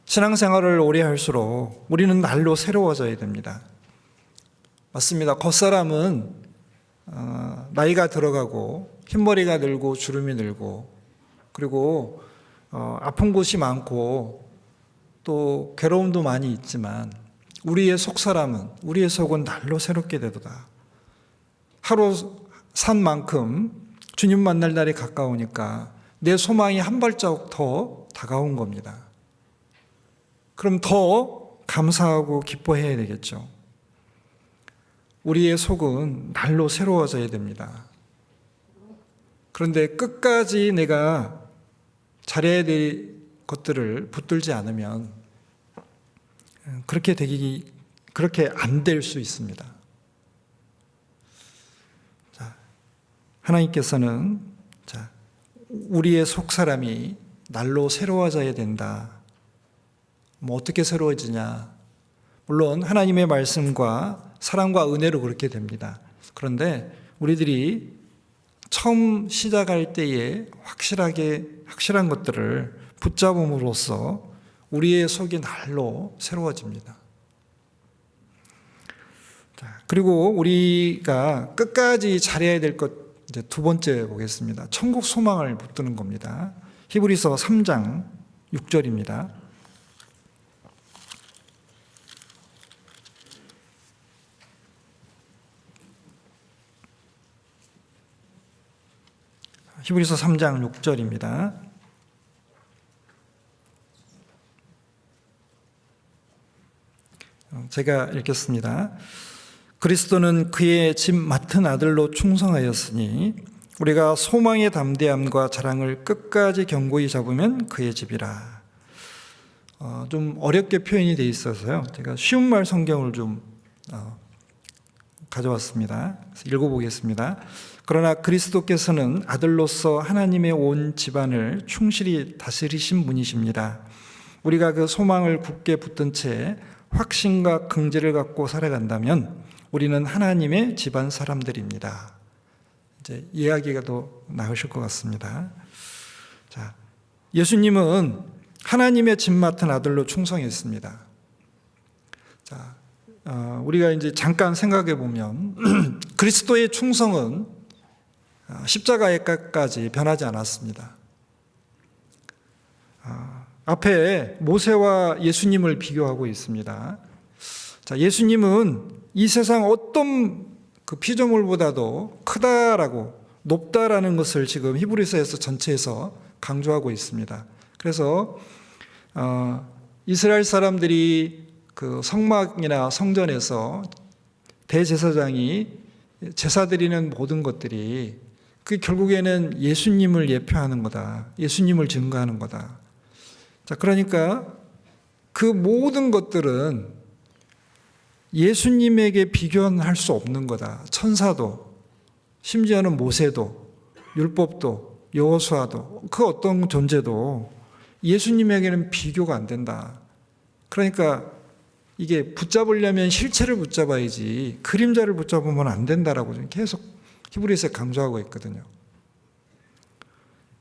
신앙생활을 오래 할수록 우리는 날로 새로워져야 됩니다. 맞습니다. 겉사람은 나이가 들어가고 흰머리가 늘고 주름이 늘고 그리고 아픈 곳이 많고 또 괴로움도 많이 있지만 우리의 속사람은, 우리의 속은 날로 새롭게 되도다. 하루 산 만큼 주님 만날 날이 가까우니까 내 소망이 한 발자국 더 다가온 겁니다. 그럼 더 감사하고 기뻐해야 되겠죠. 우리의 속은 날로 새로워져야 됩니다. 그런데 끝까지 내가 잘해야 될 것들을 붙들지 않으면 그렇게 안 될 수 있습니다. 자, 하나님께서는 우리의 속 사람이 날로 새로워져야 된다. 어떻게 새로워지냐? 물론 하나님의 말씀과 사랑과 은혜로 그렇게 됩니다. 그런데 우리들이 처음 시작할 때에 확실한 것들을 붙잡음으로써 우리의 속이 날로 새로워집니다. 그리고 우리가 끝까지 잘해야 될 것, 이제 두 번째 보겠습니다. 천국 소망을 붙드는 겁니다. 히브리서 3장 6절입니다. 히브리서 3장 6절입니다. 제가 읽겠습니다. 그리스도는 그의 집 맡은 아들로 충성하였으니 우리가 소망의 담대함과 자랑을 끝까지 견고히 잡으면 그의 집이라. 좀 어렵게 표현이 되어 있어서요. 제가 쉬운 말 성경을 좀 가져왔습니다. 읽어보겠습니다. 그러나 그리스도께서는 아들로서 하나님의 온 집안을 충실히 다스리신 분이십니다. 우리가 그 소망을 굳게 붙든 채 확신과 긍지를 갖고 살아간다면 우리는 하나님의 집안 사람들입니다. 이제 이야기가 더 나으실 것 같습니다. 자, 예수님은 하나님의 집 맡은 아들로 충성했습니다. 자, 우리가 이제 잠깐 생각해 보면 그리스도의 충성은 십자가에까지 변하지 않았습니다. 앞에 모세와 예수님을 비교하고 있습니다. 자, 예수님은 이 세상 어떤 그 피조물보다도 크다라고 높다라는 것을 지금 히브리서에서 전체에서 강조하고 있습니다. 그래서 이스라엘 사람들이 그 성막이나 성전에서 대제사장이 제사 드리는 모든 것들이 그 결국에는 예수님을 예표하는 거다. 예수님을 증거하는 거다. 자, 그러니까 그 모든 것들은 예수님에게 비교할 수 없는 거다. 천사도, 심지어는 모세도, 율법도, 여호수아도, 그 어떤 존재도 예수님에게는 비교가 안 된다. 그러니까 이게 붙잡으려면 실체를 붙잡아야지 그림자를 붙잡으면 안 된다라고 계속 히브리서에 강조하고 있거든요.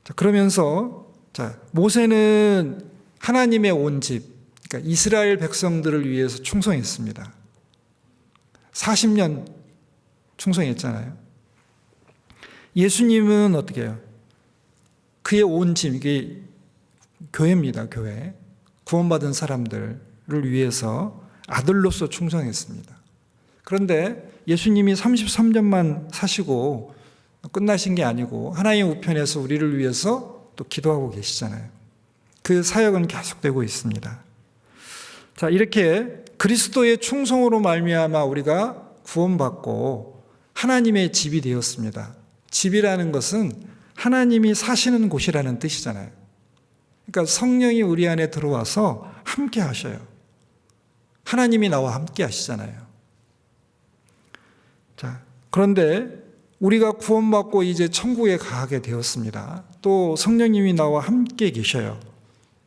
자, 그러면서 모세는 하나님의 온 집, 그러니까 이스라엘 백성들을 위해서 충성했습니다. 40년 충성했잖아요. 예수님은 어떻게 해요? 그의 온 집, 이게 교회입니다. 교회. 구원받은 사람들을 위해서 아들로서 충성했습니다. 그런데 예수님이 33년만 사시고 끝나신 게 아니고 하나님 우편에서 우리를 위해서 또 기도하고 계시잖아요. 그 사역은 계속되고 있습니다. 자, 이렇게 그리스도의 충성으로 말미암아 우리가 구원받고 하나님의 집이 되었습니다. 집이라는 것은 하나님이 사시는 곳이라는 뜻이잖아요. 그러니까 성령이 우리 안에 들어와서 함께 하셔요. 하나님이 나와 함께 하시잖아요. 자, 그런데 우리가 구원받고 이제 천국에 가게 되었습니다. 또 성령님이 나와 함께 계셔요.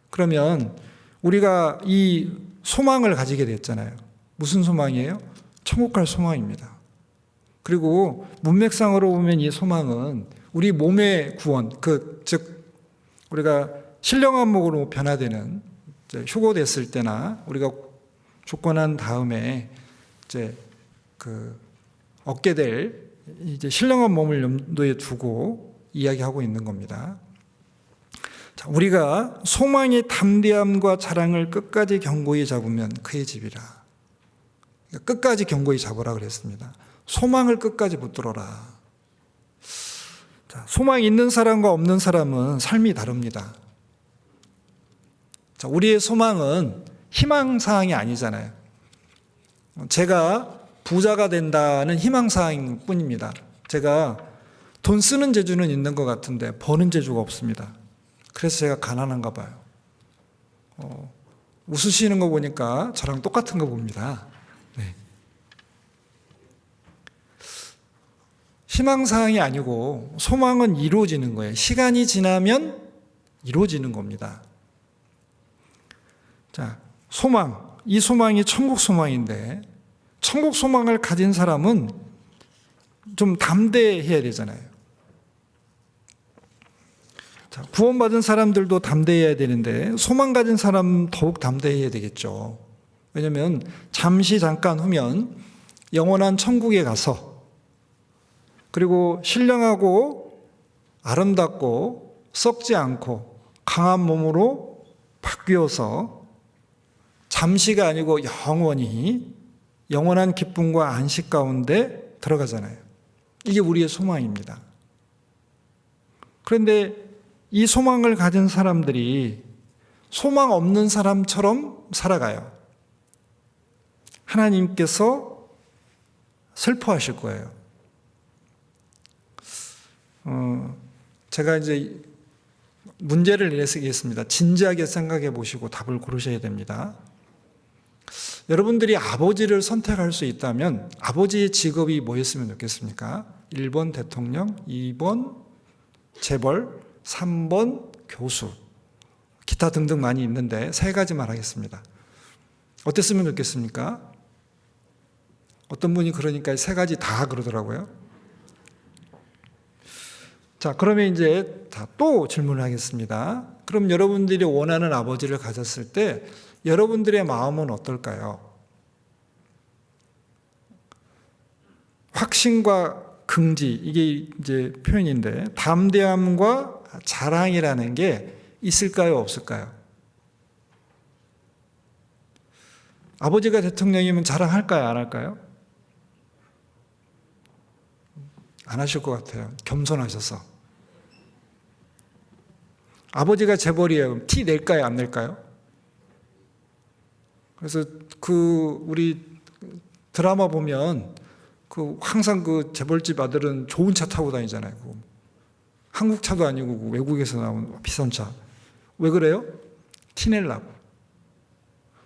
그러면 우리가 이 소망을 가지게 됐잖아요. 무슨 소망이에요? 천국 갈 소망입니다. 그리고 문맥상으로 보면 이 소망은 우리 몸의 구원, 즉 우리가 신령한목으로 변화되는 휴고됐을 때나 우리가 죽고 난 다음에 이제 얻게 될 이제 신령한 몸을 염두에 두고 이야기하고 있는 겁니다. 자, 우리가 소망의 담대함과 자랑을 끝까지 견고히 잡으면 그의 집이라. 그러니까 끝까지 견고히 잡으라 그랬습니다. 소망을 끝까지 붙들어라. 자, 소망이 있는 사람과 없는 사람은 삶이 다릅니다. 자, 우리의 소망은 희망사항이 아니잖아요. 제가 부자가 된다는 희망사항일 뿐입니다. 제가 돈 쓰는 재주는 있는 것 같은데 버는 재주가 없습니다. 그래서 제가 가난한가 봐요. 웃으시는 거 보니까 저랑 똑같은 거 봅니다. 네. 희망사항이 아니고 소망은 이루어지는 거예요. 시간이 지나면 이루어지는 겁니다. 자, 소망. 이 소망이 천국 소망인데 천국 소망을 가진 사람은 좀 담대해야 되잖아요. 자, 구원받은 사람들도 담대해야 되는데 소망 가진 사람은 더욱 담대해야 되겠죠. 왜냐하면 잠깐 후면 영원한 천국에 가서 그리고 신령하고 아름답고 썩지 않고 강한 몸으로 바뀌어서 잠시가 아니고 영원히 영원한 기쁨과 안식 가운데 들어가잖아요. 이게 우리의 소망입니다. 그런데 이 소망을 가진 사람들이 소망 없는 사람처럼 살아가요. 하나님께서 슬퍼하실 거예요. 제가 이제 문제를 내겠습니다. 진지하게 생각해 보시고 답을 고르셔야 됩니다. 여러분들이 아버지를 선택할 수 있다면 아버지의 직업이 뭐였으면 좋겠습니까? 1번 대통령, 2번 재벌, 3번 교수, 기타 등등 많이 있는데 세 가지만 하겠습니다. 어땠으면 좋겠습니까? 어떤 분이 그러니까 세 가지 다 그러더라고요. 자, 그러면 이제 또 질문을 하겠습니다. 그럼 여러분들이 원하는 아버지를 가졌을 때 여러분들의 마음은 어떨까요? 확신과 긍지, 이게 이제 표현인데, 담대함과 자랑이라는 게 있을까요, 없을까요? 아버지가 대통령이면 자랑할까요, 안 할까요? 안 하실 것 같아요. 겸손하셔서. 아버지가 재벌이에요. 티 낼까요, 안 낼까요? 그래서 우리 드라마 보면 항상 재벌집 아들은 좋은 차 타고 다니잖아요. 한국 차도 아니고 외국에서 나온 비싼 차. 왜 그래요? 티 내려고.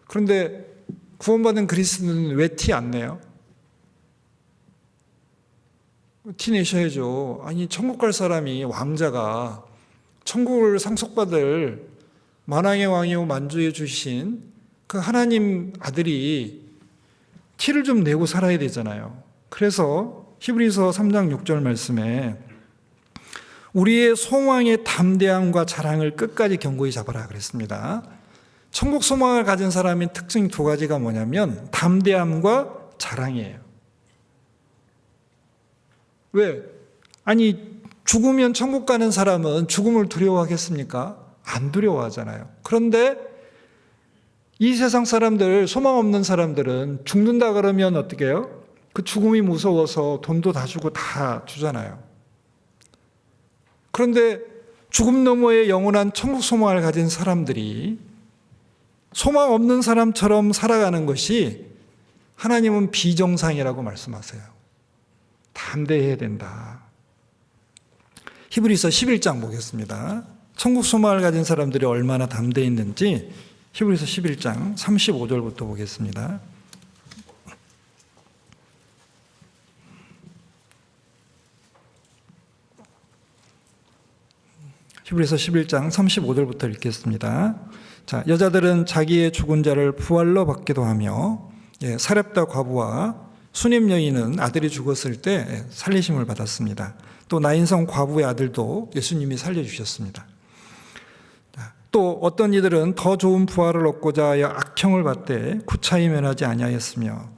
그런데 구원받은 그리스도는 왜 티 안 내요? 티 내셔야죠. 아니, 천국 갈 사람이, 왕자가 천국을 상속받을 만왕의 왕이요 만주에 주신 그 하나님 아들이 티를 좀 내고 살아야 되잖아요. 그래서 히브리서 3장 6절 말씀에 우리의 소망의 담대함과 자랑을 끝까지 견고히 잡아라 그랬습니다. 천국 소망을 가진 사람의 특징 두 가지가 뭐냐면 담대함과 자랑이에요. 왜? 아니, 죽으면 천국 가는 사람은 죽음을 두려워하겠습니까? 안 두려워하잖아요. 그런데 이 세상 사람들, 소망 없는 사람들은 죽는다 그러면 어떻게 해요? 그 죽음이 무서워서 돈도 다 주고 다 주잖아요. 그런데 죽음 너머의 영원한 천국 소망을 가진 사람들이 소망 없는 사람처럼 살아가는 것이 하나님은 비정상이라고 말씀하세요. 담대해야 된다. 히브리서 11장 보겠습니다. 천국 소망을 가진 사람들이 얼마나 담대했는지 히브리서 11장 35절부터 보겠습니다. 히브리서 11장 35절부터 읽겠습니다. 자, 여자들은 자기의 죽은 자를 부활로 받기도 하며 사렙다 과부와 수넴 여인은 아들이 죽었을 때 살리심을 받았습니다. 또 나인성 과부의 아들도 예수님이 살려주셨습니다. 또 어떤 이들은 더 좋은 부활을 얻고자 하여 악형을 받되 구차히 면하지 아니하였으며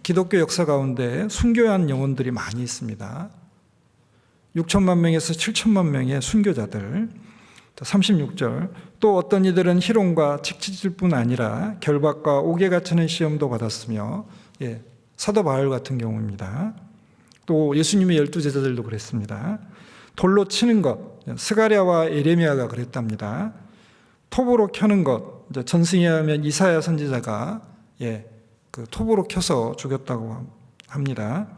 기독교 역사 가운데 순교한 영혼들이 많이 있습니다. 6천만 명에서 7천만 명의 순교자들. 36절 또 어떤 이들은 희롱과 칙칙질 뿐 아니라 결박과 옥에 갇히는 시험도 받았으며 사도 바울 같은 경우입니다. 또 예수님의 12제자들도 그랬습니다. 돌로 치는 것, 스가랴와 에레미야가 그랬답니다. 톱으로 켜는 것, 전승에 하면 이사야 선지자가 그 톱으로 켜서 죽였다고 합니다.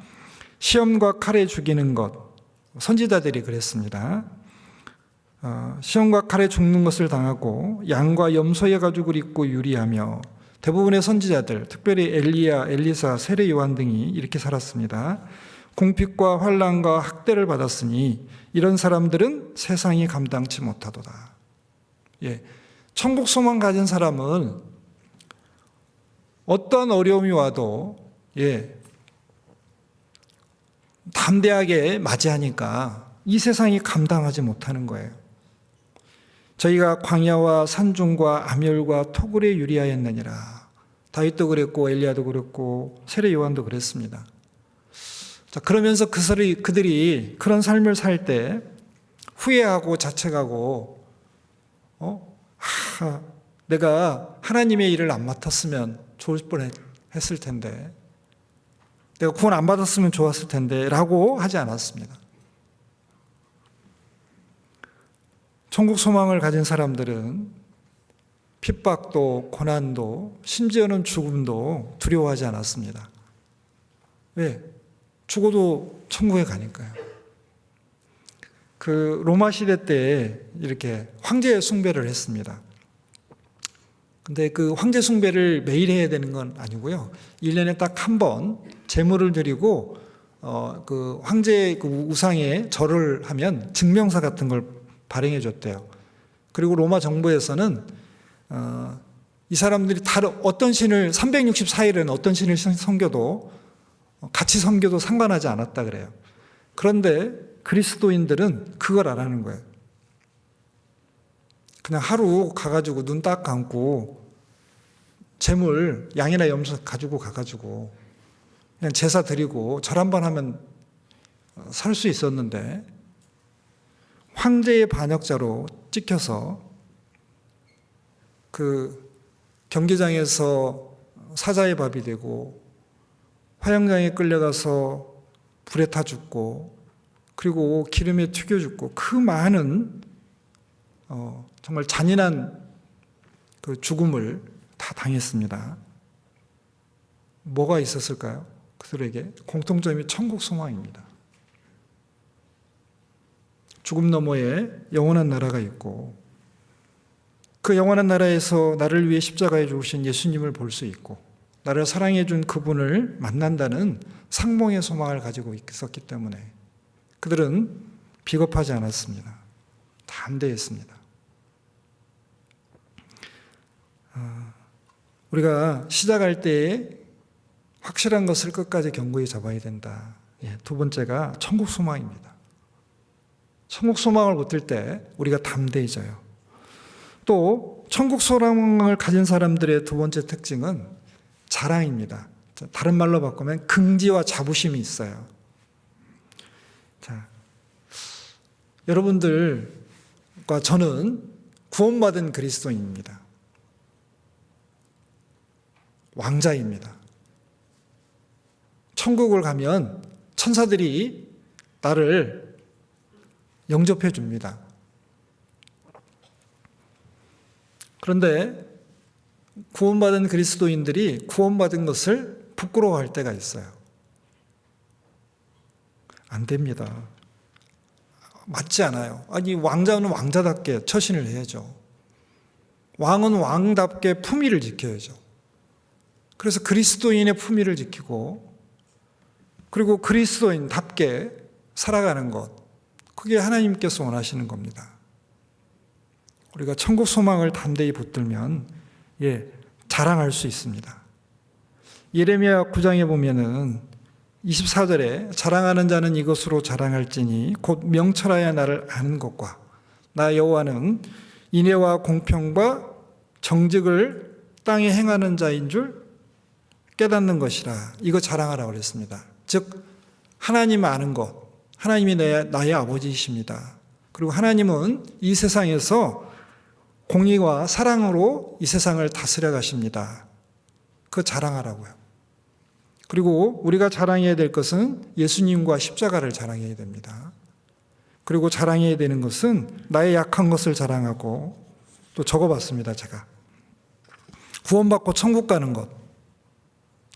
시험과 칼에 죽이는 것, 선지자들이 그랬습니다. 시험과 칼에 죽는 것을 당하고 양과 염소의 가죽을 입고 유리하며 대부분의 선지자들, 특별히 엘리야, 엘리사, 세례 요한 등이 이렇게 살았습니다. 궁핍과 환난과 학대를 받았으니 이런 사람들은 세상이 감당치 못하도다. 천국 소망 가진 사람은 어떤 어려움이 와도 담대하게 맞이하니까 이 세상이 감당하지 못하는 거예요. 저희가 광야와 산중과 암열과 토굴에 유리하였느니라. 다윗도 그랬고 엘리야도 그랬고 세례 요한도 그랬습니다. 자, 그러면서 그들이 그런 삶을 살 때 후회하고 자책하고 내가 하나님의 일을 안 맡았으면 좋을 뻔했을 텐데, 내가 구원 안 받았으면 좋았을 텐데 라고 하지 않았습니다. 천국 소망을 가진 사람들은 핍박도 고난도 심지어는 죽음도 두려워하지 않았습니다. 왜? 죽어도 천국에 가니까요. 그 로마 시대 때 이렇게 황제 숭배를 했습니다. 근데 그 황제 숭배를 매일 해야 되는 건 아니고요. 1년에 딱 한 번 제물을 드리고 그 황제 그 우상에 절을 하면 증명서 같은 걸 발행해 줬대요. 그리고 로마 정부에서는 이 사람들이 어떤 신을 364일은 어떤 신을 섬겨도 같이 섬겨도 상관하지 않았다 그래요. 그런데 그리스도인들은 그걸 안 하는 거예요. 그냥 하루 가가지고 눈 딱 감고 재물 양이나 염소 가지고 가가지고 그냥 제사 드리고 절 한 번 하면 살 수 있었는데 황제의 반역자로 찍혀서 그 경기장에서 사자의 밥이 되고 화형장에 끌려가서 불에 타 죽고 그리고 기름에 튀겨 죽고 그 많은 정말 잔인한 그 죽음을 다 당했습니다. 뭐가 있었을까요? 그들에게 공통점이 천국 소망입니다. 죽음 너머에 영원한 나라가 있고 그 영원한 나라에서 나를 위해 십자가에 죽으신 예수님을 볼 수 있고 나를 사랑해 준 그분을 만난다는 상봉의 소망을 가지고 있었기 때문에 그들은 비겁하지 않았습니다. 담대했습니다. 우리가 시작할 때에 확실한 것을 끝까지 견고히 잡아야 된다. 두 번째가 천국 소망입니다. 천국 소망을 붙들 때 우리가 담대해져요. 또 천국 소망을 가진 사람들의 두 번째 특징은 자랑입니다. 다른 말로 바꾸면 긍지와 자부심이 있어요. 자, 여러분들과 저는 구원받은 그리스도인입니다. 왕자입니다. 천국을 가면 천사들이 나를 영접해 줍니다. 그런데 구원받은 그리스도인들이 구원받은 것을 부끄러워할 때가 있어요. 안 됩니다. 맞지 않아요. 아니, 왕자는 왕자답게 처신을 해야죠. 왕은 왕답게 품위를 지켜야죠. 그래서 그리스도인의 품위를 지키고 그리고 그리스도인답게 살아가는 것, 그게 하나님께서 원하시는 겁니다. 우리가 천국 소망을 담대히 붙들면 자랑할 수 있습니다. 예레미야 9장에 보면은 24절에 자랑하는 자는 이것으로 자랑할지니 곧 명철하여 나를 아는 것과 나 여호와는 인애와 공평과 정직을 땅에 행하는 자인 줄 깨닫는 것이라. 이거 자랑하라고 그랬습니다. 즉 하나님 아는 것, 하나님이 나의 아버지이십니다. 그리고 하나님은 이 세상에서 공의와 사랑으로 이 세상을 다스려 가십니다. 그거 자랑하라고요. 그리고 우리가 자랑해야 될 것은 예수님과 십자가를 자랑해야 됩니다. 그리고 자랑해야 되는 것은 나의 약한 것을 자랑하고, 또 적어봤습니다, 제가. 구원받고 천국 가는 것,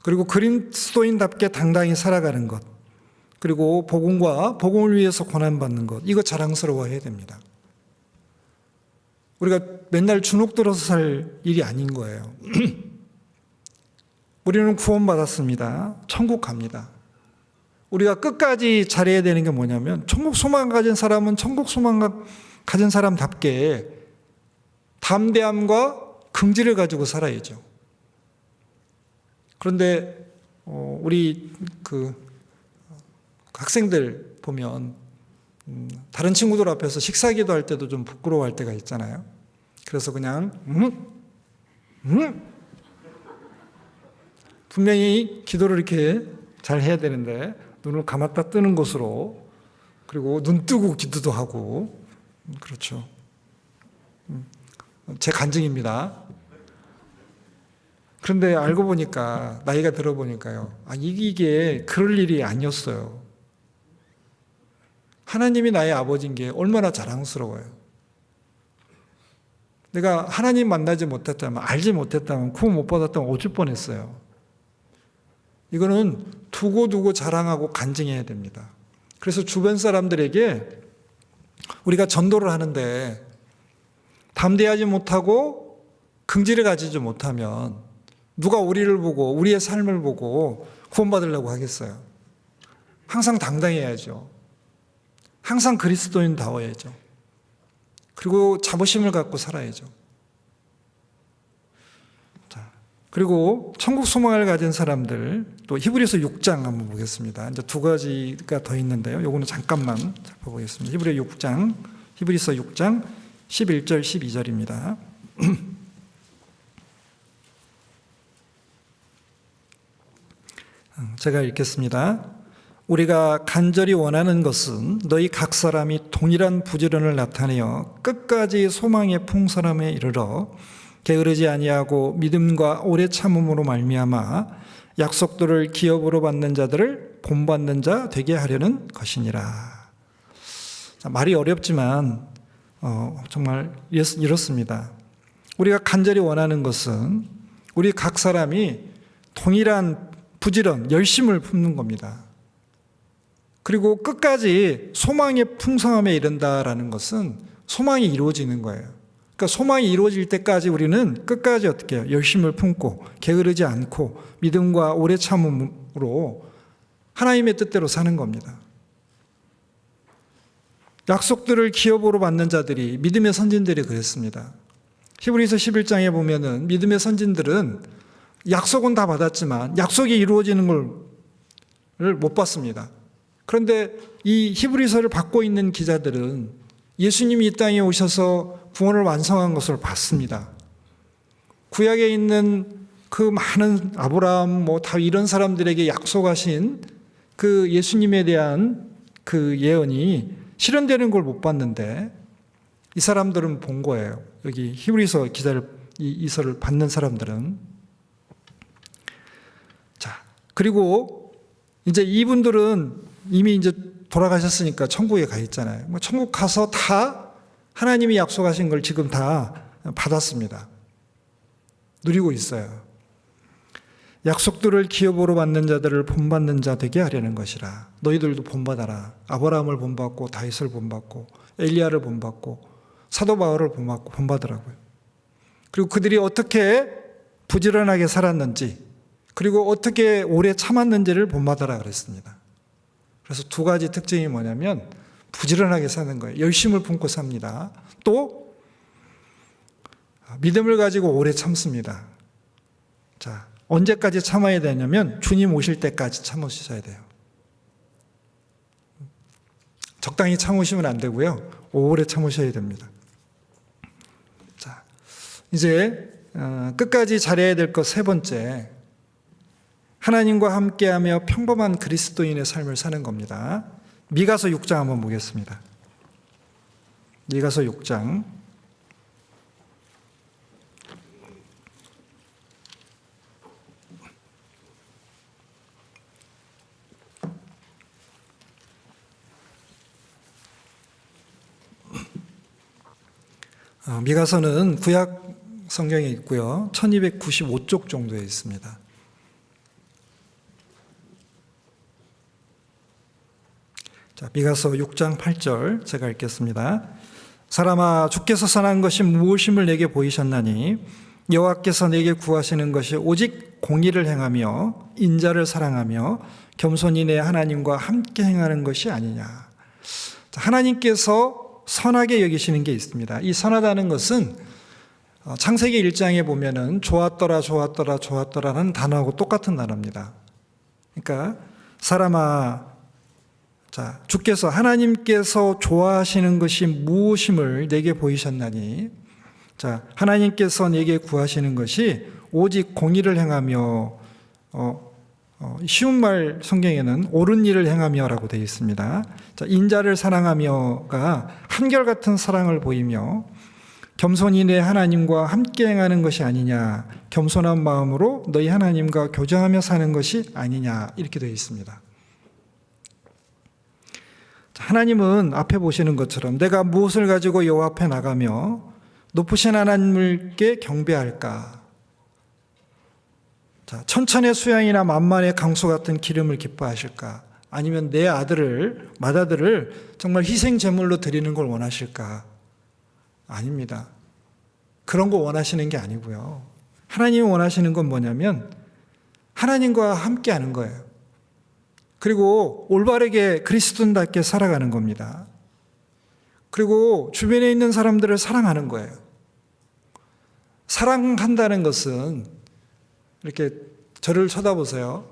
그리고 그리스도인답게 당당히 살아가는 것, 그리고 복음과 복음을 위해서 고난받는 것, 이거 자랑스러워해야 됩니다. 우리가 맨날 주눅 들어서 살 일이 아닌 거예요. 우리는 구원받았습니다. 천국 갑니다. 우리가 끝까지 잘해야 되는 게 뭐냐면, 천국 소망 가진 사람은 천국 소망 가진 사람답게 담대함과 긍지를 가지고 살아야죠. 그런데 우리 학생들 보면 다른 친구들 앞에서 식사기도 할 때도 좀 부끄러워할 때가 있잖아요. 그래서 그냥 분명히 기도를 이렇게 잘 해야 되는데 눈을 감았다 뜨는 것으로, 그리고 눈 뜨고 기도도 하고, 그렇죠. 제 간증입니다. 그런데 알고 보니까, 나이가 들어보니까요, 이게 그럴 일이 아니었어요. 하나님이 나의 아버지인 게 얼마나 자랑스러워요. 내가 하나님 만나지 못했다면, 알지 못했다면, 구원 못 받았다면 어쩔 뻔했어요. 이거는 두고두고 자랑하고 간증해야 됩니다. 그래서 주변 사람들에게 우리가 전도를 하는데 담대하지 못하고 긍지를 가지지 못하면 누가 우리를 보고 우리의 삶을 보고 구원받으려고 하겠어요. 항상 당당해야죠. 항상 그리스도인다워야죠. 그리고 자부심을 갖고 살아야죠. 자, 그리고 천국 소망을 가진 사람들, 또 히브리서 6장 한번 보겠습니다. 이제 두 가지가 더 있는데요. 요거는 잠깐만 살펴보겠습니다. 히브리서 6장 11절 12절입니다. 제가 읽겠습니다. 우리가 간절히 원하는 것은 너희 각 사람이 동일한 부지런을 나타내어 끝까지 소망의 풍성함에 이르러 게으르지 아니하고 믿음과 오래 참음으로 말미암아 약속들을 기업으로 받는 자들을 본받는 자 되게 하려는 것이니라. 말이 어렵지만 정말 이렇습니다. 우리가 간절히 원하는 것은 우리 각 사람이 동일한 부지런, 열심을 품는 겁니다. 그리고 끝까지 소망의 풍성함에 이른다라는 것은 소망이 이루어지는 거예요. 그러니까 소망이 이루어질 때까지 우리는 끝까지 어떻게 해요? 열심을 품고 게으르지 않고 믿음과 오래 참음으로 하나님의 뜻대로 사는 겁니다. 약속들을 기업으로 받는 자들이, 믿음의 선진들이 그랬습니다. 히브리서 11장에 보면은 믿음의 선진들은 약속은 다 받았지만 약속이 이루어지는 걸 못 봤습니다. 그런데 이 히브리서를 받고 있는 기자들은 예수님이 이 땅에 오셔서 구원을 완성한 것을 봤습니다. 구약에 있는 그 많은 아브라함, 다윗 이런 사람들에게 약속하신 그 예수님에 대한 그 예언이 실현되는 걸 못 봤는데 이 사람들은 본 거예요. 여기 히브리서 기자를 이서를 받는 사람들은. 자, 그리고 이제 이분들은 이미 이제 돌아가셨으니까 천국에 가 있잖아요. 천국 가서 다 하나님이 약속하신 걸 지금 다 받았습니다. 누리고 있어요. 약속들을 기업으로 받는 자들을 본받는 자 되게 하려는 것이라. 너희들도 본받아라. 아브라함을 본받고 다윗을 본받고 엘리야를 본받고 사도 바울을 본받으라고요. 그리고 그들이 어떻게 부지런하게 살았는지 그리고 어떻게 오래 참았는지를 본받아라 그랬습니다. 그래서 두 가지 특징이 뭐냐면 부지런하게 사는 거예요. 열심을 품고 삽니다. 또 믿음을 가지고 오래 참습니다. 자, 언제까지 참아야 되냐면 주님 오실 때까지 참으셔야 돼요. 적당히 참으시면 안 되고요. 오래 참으셔야 됩니다. 자, 이제 끝까지 잘해야 될 것 세 번째, 하나님과 함께하며 평범한 그리스도인의 삶을 사는 겁니다. 미가서 6장 한번 보겠습니다. 미가서 6장. 미가서는 구약 성경에 있고요. 1295쪽 정도에 있습니다. 자, 미가서 6장 8절 제가 읽겠습니다. 사람아, 주께서 선한 것이 무엇임을 내게 보이셨나니 여호와께서 내게 구하시는 것이 오직 공의를 행하며 인자를 사랑하며 겸손히 내 하나님과 함께 행하는 것이 아니냐. 자, 하나님께서 선하게 여기시는 게 있습니다. 이 선하다는 것은 창세기 1장에 보면은 좋았더라 좋았더라 좋았더라는 단어하고 똑같은 단어입니다. 그러니까 사람아, 자, 주께서 하나님께서 좋아하시는 것이 무엇임을 내게 보이셨나니, 자, 하나님께서 내게 구하시는 것이 오직 공의를 행하며, 쉬운 말 성경에는 옳은 일을 행하며라고 되어 있습니다. 자, 인자를 사랑하며가 한결같은 사랑을 보이며 겸손히 내 하나님과 함께 행하는 것이 아니냐, 겸손한 마음으로 너희 하나님과 교제하며 사는 것이 아니냐, 이렇게 되어 있습니다. 하나님은 앞에 보시는 것처럼 내가 무엇을 가지고 여호와 앞에 나가며 높으신 하나님께 경배할까? 자, 천천의 수양이나 만만의 강수 같은 기름을 기뻐하실까? 아니면 내 맏아들을 정말 희생 제물로 드리는 걸 원하실까? 아닙니다. 그런 거 원하시는 게 아니고요. 하나님이 원하시는 건 뭐냐면 하나님과 함께 하는 거예요. 그리고 올바르게 그리스도인답게 살아가는 겁니다. 그리고 주변에 있는 사람들을 사랑하는 거예요. 사랑한다는 것은 이렇게 저를 쳐다보세요.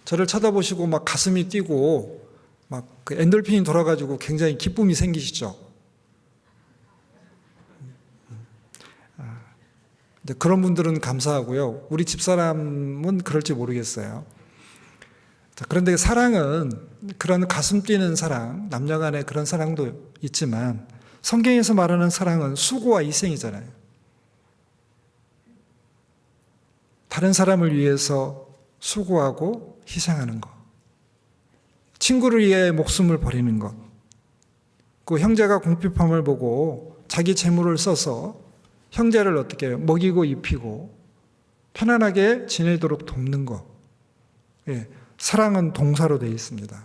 저를 쳐다보시고 막 가슴이 뛰고 막 그 엔돌핀이 돌아가지고 굉장히 기쁨이 생기시죠. 근데 그런 분들은 감사하고요. 우리 집사람은 그럴지 모르겠어요. 자, 그런데 사랑은 그런 가슴 뛰는 사랑, 남녀 간의 그런 사랑도 있지만 성경에서 말하는 사랑은 수고와 희생이잖아요. 다른 사람을 위해서 수고하고 희생하는 것. 친구를 위해 목숨을 버리는 것. 그 형제가 궁핍함을 보고 자기 재물을 써서 형제를 어떻게 해요? 먹이고 입히고 편안하게 지내도록 돕는 것. 예, 사랑은 동사로 되어 있습니다.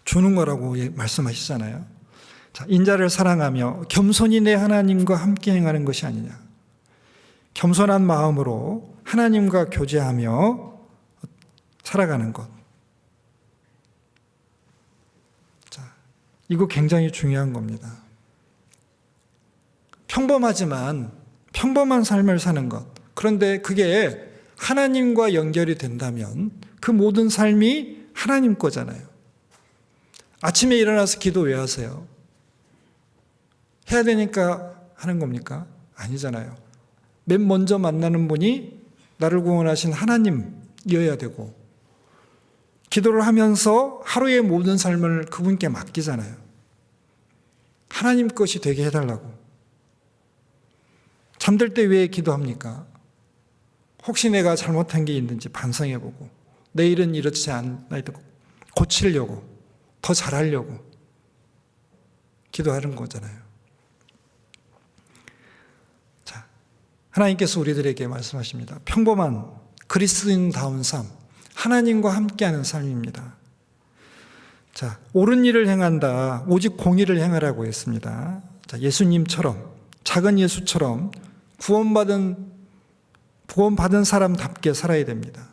주는 거라고 말씀하시잖아요. 자, 인자를 사랑하며 겸손히 내 하나님과 함께 행하는 것이 아니냐. 겸손한 마음으로 하나님과 교제하며 살아가는 것. 자, 이거 굉장히 중요한 겁니다. 평범하지만 평범한 삶을 사는 것. 그런데 그게 하나님과 연결이 된다면 그 모든 삶이 하나님 거잖아요. 아침에 일어나서 기도 왜 하세요? 해야 되니까 하는 겁니까? 아니잖아요. 맨 먼저 만나는 분이 나를 구원하신 하나님이어야 되고, 기도를 하면서 하루의 모든 삶을 그분께 맡기잖아요. 하나님 것이 되게 해달라고. 잠들 때 왜 기도합니까? 혹시 내가 잘못한 게 있는지 반성해보고, 내일은 이렇지 않아도 고치려고, 더 잘하려고 기도하는 거잖아요. 자, 하나님께서 우리들에게 말씀하십니다. 평범한 그리스도인다운 삶, 하나님과 함께하는 삶입니다. 자, 옳은 일을 행한다. 오직 공의를 행하라고 했습니다. 자, 예수님처럼, 작은 예수처럼 구원받은 사람답게 살아야 됩니다.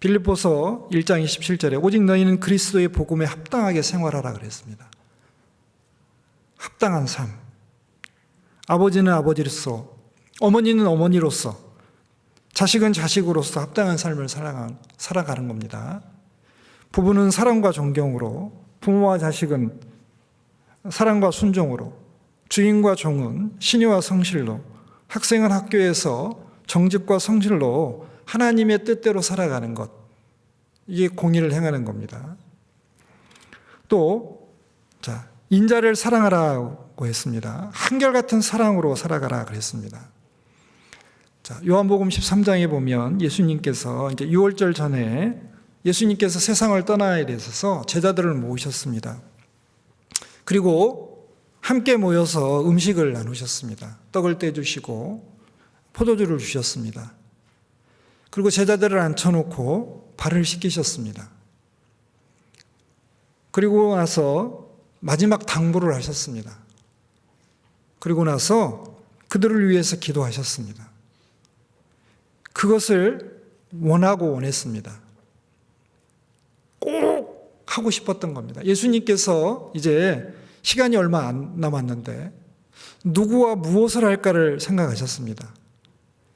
빌립보서 1장 27절에 오직 너희는 그리스도의 복음에 합당하게 생활하라 그랬습니다. 합당한 삶. 아버지는 아버지로서, 어머니는 어머니로서, 자식은 자식으로서 합당한 삶을 살아가는 겁니다. 부부는 사랑과 존경으로, 부모와 자식은 사랑과 순종으로, 주인과 종은 신의와 성실로, 학생은 학교에서 정직과 성실로 하나님의 뜻대로 살아가는 것. 이게 공의를 행하는 겁니다. 또, 자, 인자를 사랑하라고 했습니다. 한결같은 사랑으로 살아가라 그랬습니다. 자, 요한복음 13장에 보면 예수님께서 이제 유월절 전에 예수님께서 세상을 떠나야 되셔서 제자들을 모으셨습니다. 그리고 함께 모여서 음식을 나누셨습니다. 떡을 떼주시고 포도주를 주셨습니다. 그리고 제자들을 앉혀놓고 발을 씻기셨습니다. 그리고 나서 마지막 당부를 하셨습니다. 그리고 나서 그들을 위해서 기도하셨습니다. 그것을 원하고 원했습니다. 꼭 하고 싶었던 겁니다. 예수님께서 이제 시간이 얼마 안 남았는데 누구와 무엇을 할까를 생각하셨습니다.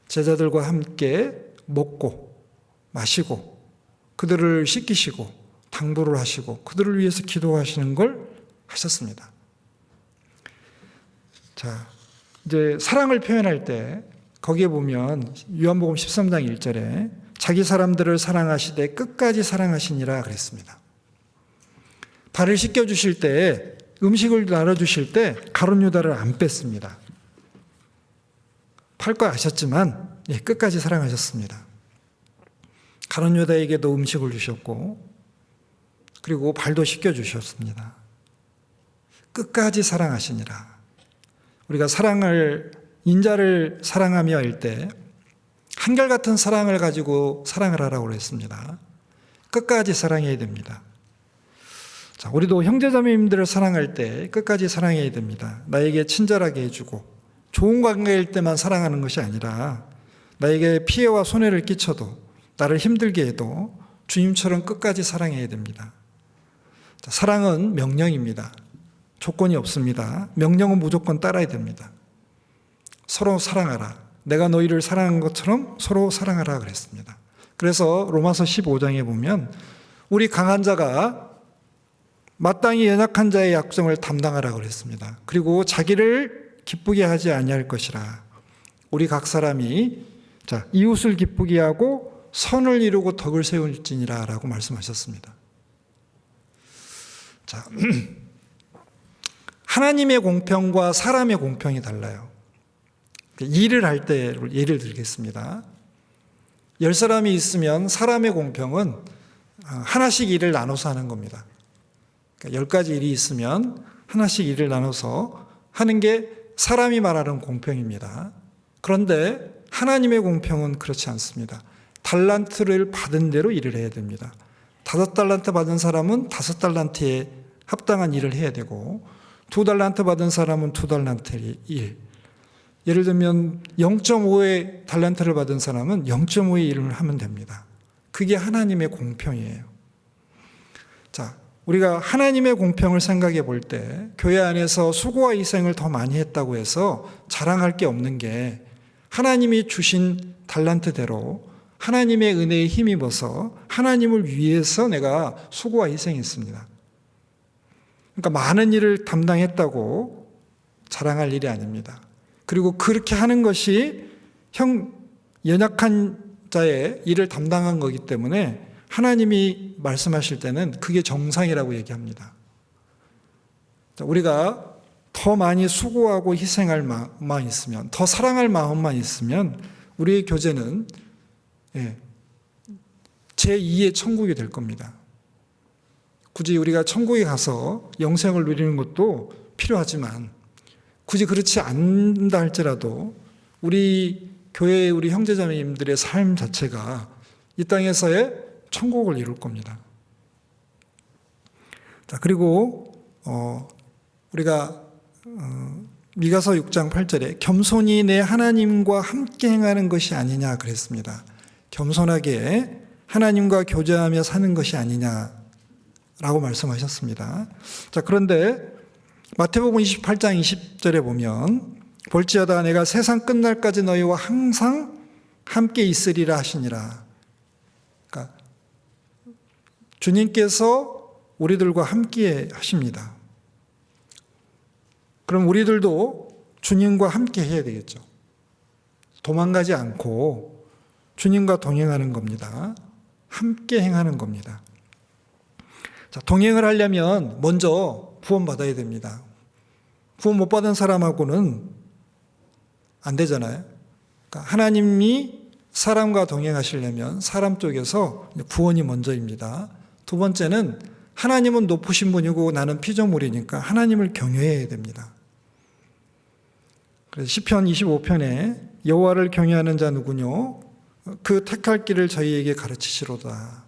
제자들과 함께 먹고 마시고 그들을 씻기시고 당부를 하시고 그들을 위해서 기도하시는 걸 하셨습니다. 자, 이제 사랑을 표현할 때 거기에 보면 요한복음 13장 1절에 자기 사람들을 사랑하시되 끝까지 사랑하시니라 그랬습니다. 발을 씻겨주실 때, 음식을 나눠주실 때 가룟 유다를 안 뺐습니다. 팔 거 아셨지만 끝까지 사랑하셨습니다. 가룟 유다에게도 음식을 주셨고 그리고 발도 씻겨주셨습니다. 끝까지 사랑하시니라. 우리가 인자를 사랑하며 할 때 한결같은 사랑을 가지고 사랑을 하라고 그랬습니다. 끝까지 사랑해야 됩니다. 자, 우리도 형제자매님들을 사랑할 때 끝까지 사랑해야 됩니다. 나에게 친절하게 해주고 좋은 관계일 때만 사랑하는 것이 아니라 나에게 피해와 손해를 끼쳐도 나를 힘들게 해도 주님처럼 끝까지 사랑해야 됩니다. 자, 사랑은 명령입니다. 조건이 없습니다. 명령은 무조건 따라야 됩니다. 서로 사랑하라. 내가 너희를 사랑한 것처럼 서로 사랑하라 그랬습니다. 그래서 로마서 15장에 보면 우리 강한 자가 마땅히 연약한 자의 약점을 담당하라 그랬습니다. 그리고 자기를 기쁘게 하지 아니할 것이라. 우리 각 사람이 자, 이웃을 기쁘게 하고 선을 이루고 덕을 세울지니라 라고 말씀하셨습니다. 자, 하나님의 공평과 사람의 공평이 달라요. 일을 할 때 예를 들겠습니다. 10사람이 있으면 사람의 공평은 하나씩 일을 나눠서 하는 겁니다. 10가지 일이 있으면 하나씩 일을 나눠서 하는 게 사람이 말하는 공평입니다. 그런데 하나님의 공평은 그렇지 않습니다. 달란트를 받은 대로 일을 해야 됩니다. 5달란트 받은 사람은 5달란트에 합당한 일을 해야 되고 2달란트 받은 사람은 2달란트의 일. 예를 들면 0.5의 달란트를 받은 사람은 0.5의 일을 하면 됩니다. 그게 하나님의 공평이에요. 자, 우리가 하나님의 공평을 생각해 볼 때 교회 안에서 수고와 희생을 더 많이 했다고 해서 자랑할 게 없는 게 하나님이 주신 달란트대로 하나님의 은혜에 힘입어서 하나님을 위해서 내가 수고와 희생했습니다. 그러니까 많은 일을 담당했다고 자랑할 일이 아닙니다. 그리고 그렇게 하는 것이 연약한 자의 일을 담당한 거기 때문에 하나님이 말씀하실 때는 그게 정상이라고 얘기합니다. 우리가 더 많이 수고하고 희생할 마음만 있으면, 더 사랑할 마음만 있으면 우리의 교제는 제2의 천국이 될 겁니다. 굳이 우리가 천국에 가서 영생을 누리는 것도 필요하지만 굳이 그렇지 않다 할지라도 우리 교회의 우리 형제자매님들의 삶 자체가 이 땅에서의 천국을 이룰 겁니다. 자, 그리고 우리가 미가서 6장 8절에 겸손히 내 하나님과 함께 행하는 것이 아니냐 그랬습니다. 겸손하게 하나님과 교제하며 사는 것이 아니냐라고 말씀하셨습니다. 자, 그런데 마태복음 28장 20절에 보면 볼지어다 내가 세상 끝날까지 너희와 항상 함께 있으리라 하시니라. 그러니까 주님께서 우리들과 함께 하십니다. 그럼 우리들도 주님과 함께 해야 되겠죠. 도망가지 않고 주님과 동행하는 겁니다. 함께 행하는 겁니다. 자, 동행을 하려면 먼저 구원받아야 됩니다. 구원 못 받은 사람하고는 안 되잖아요. 그러니까 하나님이 사람과 동행하시려면 사람 쪽에서 구원이 먼저입니다. 두 번째는 하나님은 높으신 분이고 나는 피조물이니까 하나님을 경외해야 됩니다. 그래서 시편 25편에 여호와를 경외하는 자 누구뇨? 그 택할 길을 저희에게 가르치시로다.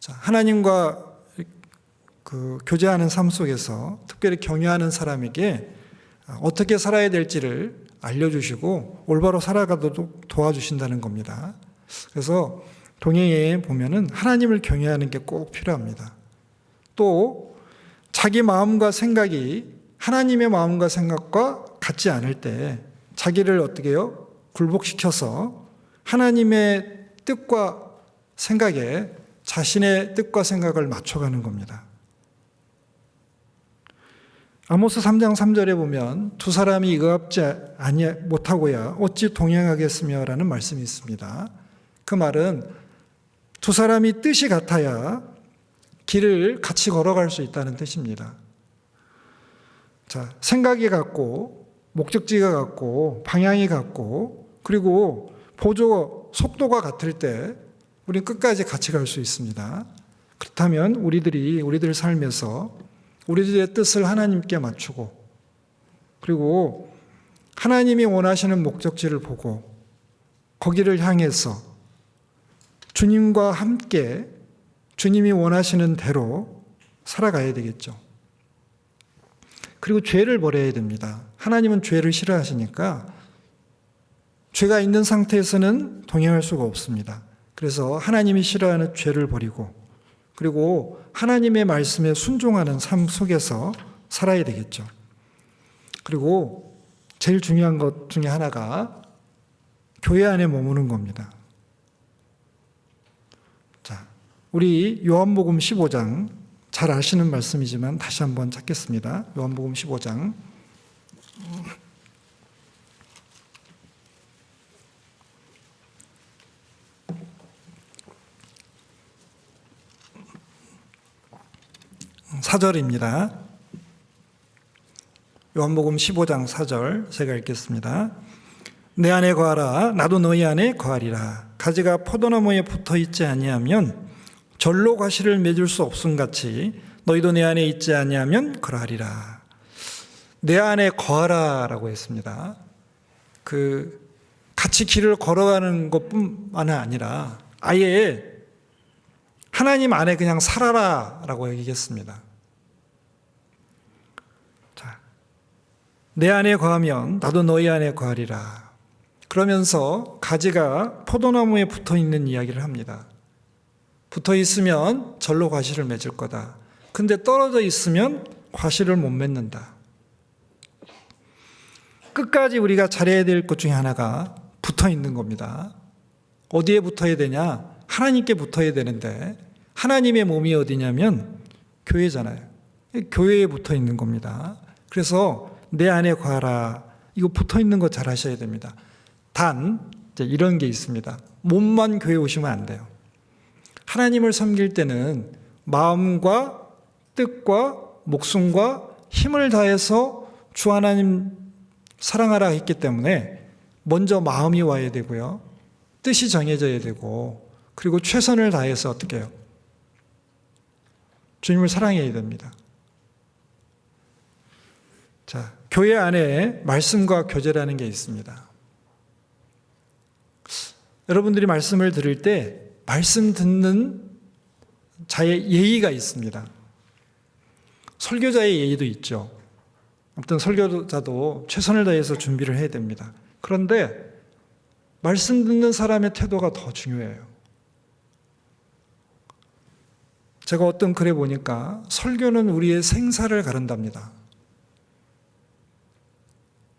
자, 하나님과 교제하는 삶 속에서 특별히 경외하는 사람에게 어떻게 살아야 될지를 알려주시고 올바로 살아가도록 도와주신다는 겁니다. 그래서 동행에 보면은 하나님을 경외하는 게 꼭 필요합니다. 또 자기 마음과 생각이 하나님의 마음과 생각과 같지 않을 때 자기를 어떻게 해요? 굴복시켜서 하나님의 뜻과 생각에 자신의 뜻과 생각을 맞춰가는 겁니다. 아모스 3장 3절에 보면 두 사람이 의합지 못하고야 어찌 동행하겠으며 라는 말씀이 있습니다. 그 말은 두 사람이 뜻이 같아야 길을 같이 걸어갈 수 있다는 뜻입니다. 자, 생각이 같고 목적지가 같고 방향이 같고 그리고 보조 속도가 같을 때 우리는 끝까지 같이 갈 수 있습니다. 그렇다면 우리들 삶에서 우리들의 뜻을 하나님께 맞추고 그리고 하나님이 원하시는 목적지를 보고 거기를 향해서 주님과 함께 주님이 원하시는 대로 살아가야 되겠죠. 그리고 죄를 버려야 됩니다. 하나님은 죄를 싫어하시니까 죄가 있는 상태에서는 동행할 수가 없습니다. 그래서 하나님이 싫어하는 죄를 버리고 그리고 하나님의 말씀에 순종하는 삶 속에서 살아야 되겠죠. 그리고 제일 중요한 것 중에 하나가 교회 안에 머무는 겁니다. 자, 우리 요한복음 15장 잘 아시는 말씀이지만 다시 한번 찾겠습니다. 요한복음 15장. 4절입니다. 요한복음 15장 4절 제가 읽겠습니다. 내 안에 거하라 나도 너희 안에 거하리라. 가지가 포도나무에 붙어 있지 아니하면 절로 가시를 맺을 수 없음같이 너희도 내 안에 있지 아니하면 그러하리라. 내 안에 거하라라고 했습니다. 같이 길을 걸어가는 것뿐만 아니라 아예 하나님 안에 그냥 살아라라고 얘기했습니다. 자, 내 안에 거하면 나도 너희 안에 거하리라. 그러면서 가지가 포도나무에 붙어 있는 이야기를 합니다. 붙어 있으면 절로 과실을 맺을 거다. 근데 떨어져 있으면 과실을 못 맺는다. 끝까지 우리가 잘해야 될 것 중에 하나가 붙어 있는 겁니다. 어디에 붙어야 되냐? 하나님께 붙어야 되는데 하나님의 몸이 어디냐면 교회잖아요. 교회에 붙어 있는 겁니다. 그래서 내 안에 거하라. 이거 붙어 있는 거 잘 하셔야 됩니다. 단 이제 이런 게 있습니다. 몸만 교회 오시면 안 돼요. 하나님을 섬길 때는 마음과 뜻과 목숨과 힘을 다해서 주 하나님 사랑하라 했기 때문에 먼저 마음이 와야 되고요. 뜻이 정해져야 되고 그리고 최선을 다해서 어떻게 해요? 주님을 사랑해야 됩니다. 자, 교회 안에 말씀과 교제라는 게 있습니다. 여러분들이 말씀을 들을 때 말씀 듣는 자의 예의가 있습니다. 설교자의 예의도 있죠. 아무튼 설교자도 최선을 다해서 준비를 해야 됩니다. 그런데 말씀 듣는 사람의 태도가 더 중요해요. 제가 어떤 글에 보니까 설교는 우리의 생사를 가른답니다.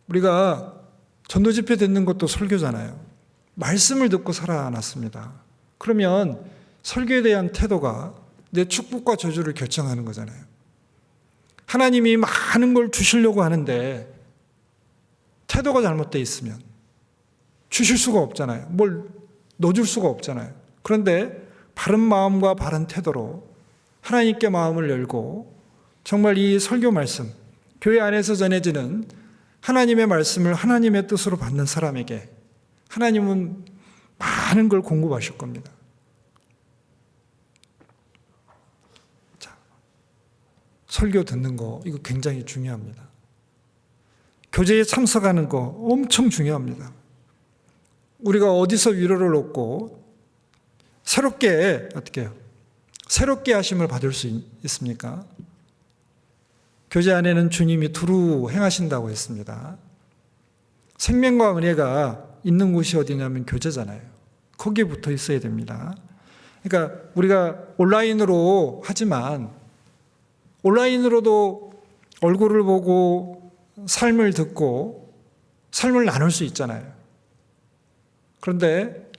우리가 전도 집회 듣는 것도 설교잖아요. 말씀을 듣고 살아났습니다. 그러면 설교에 대한 태도가 내 축복과 저주를 결정하는 거잖아요. 하나님이 많은 걸 주시려고 하는데 태도가 잘못되어 있으면 주실 수가 없잖아요. 뭘 넣어줄 수가 없잖아요. 그런데 바른 마음과 바른 태도로 하나님께 마음을 열고 정말 이 설교 말씀, 교회 안에서 전해지는 하나님의 말씀을 하나님의 뜻으로 받는 사람에게 하나님은 많은 걸 공급하실 겁니다. 자, 설교 듣는 거 이거 굉장히 중요합니다. 교제에 참석하는 거 엄청 중요합니다. 우리가 어디서 위로를 얻고 새롭게 어떻게 해요? 새롭게 하심을 받을 수 있습니까? 교제 안에는 주님이 두루 행하신다고 했습니다. 생명과 은혜가 있는 곳이 어디냐면 교제잖아요. 거기에 붙어 있어야 됩니다. 그러니까 우리가 온라인으로 하지만 온라인으로도 얼굴을 보고 삶을 듣고 삶을 나눌 수 있잖아요. 그런데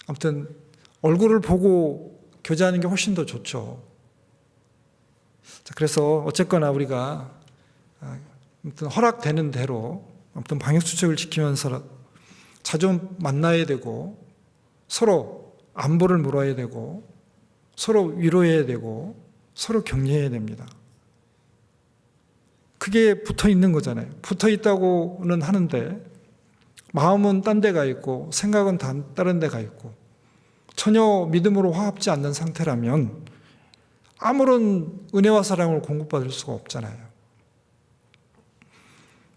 아무튼 얼굴을 보고 교제하는 게 훨씬 더 좋죠. 그래서 어쨌거나 우리가 아무튼 허락되는 대로 아무튼 방역수칙을 지키면서 자주 만나야 되고 서로 안부를 물어야 되고 서로 위로해야 되고 서로 격려해야 됩니다. 그게 붙어 있는 거잖아요. 붙어 있다고는 하는데 마음은 딴 데가 있고 생각은 다른 데가 있고 전혀 믿음으로 화합지 않는 상태라면 아무런 은혜와 사랑을 공급받을 수가 없잖아요.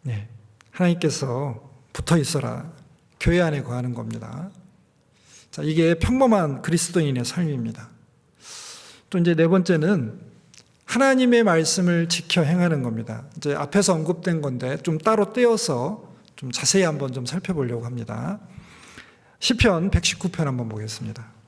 네, 하나님께서 붙어 있어라. 교회 안에 거하는 겁니다. 자, 이게 평범한 그리스도인의 삶입니다. 또 이제 네 번째는 하나님의 말씀을 지켜 행하는 겁니다. 이제 앞에서 언급된 건데 좀 따로 떼어서 좀 자세히 한번 좀 살펴보려고 합니다. 시편 119편 한번 보겠습니다.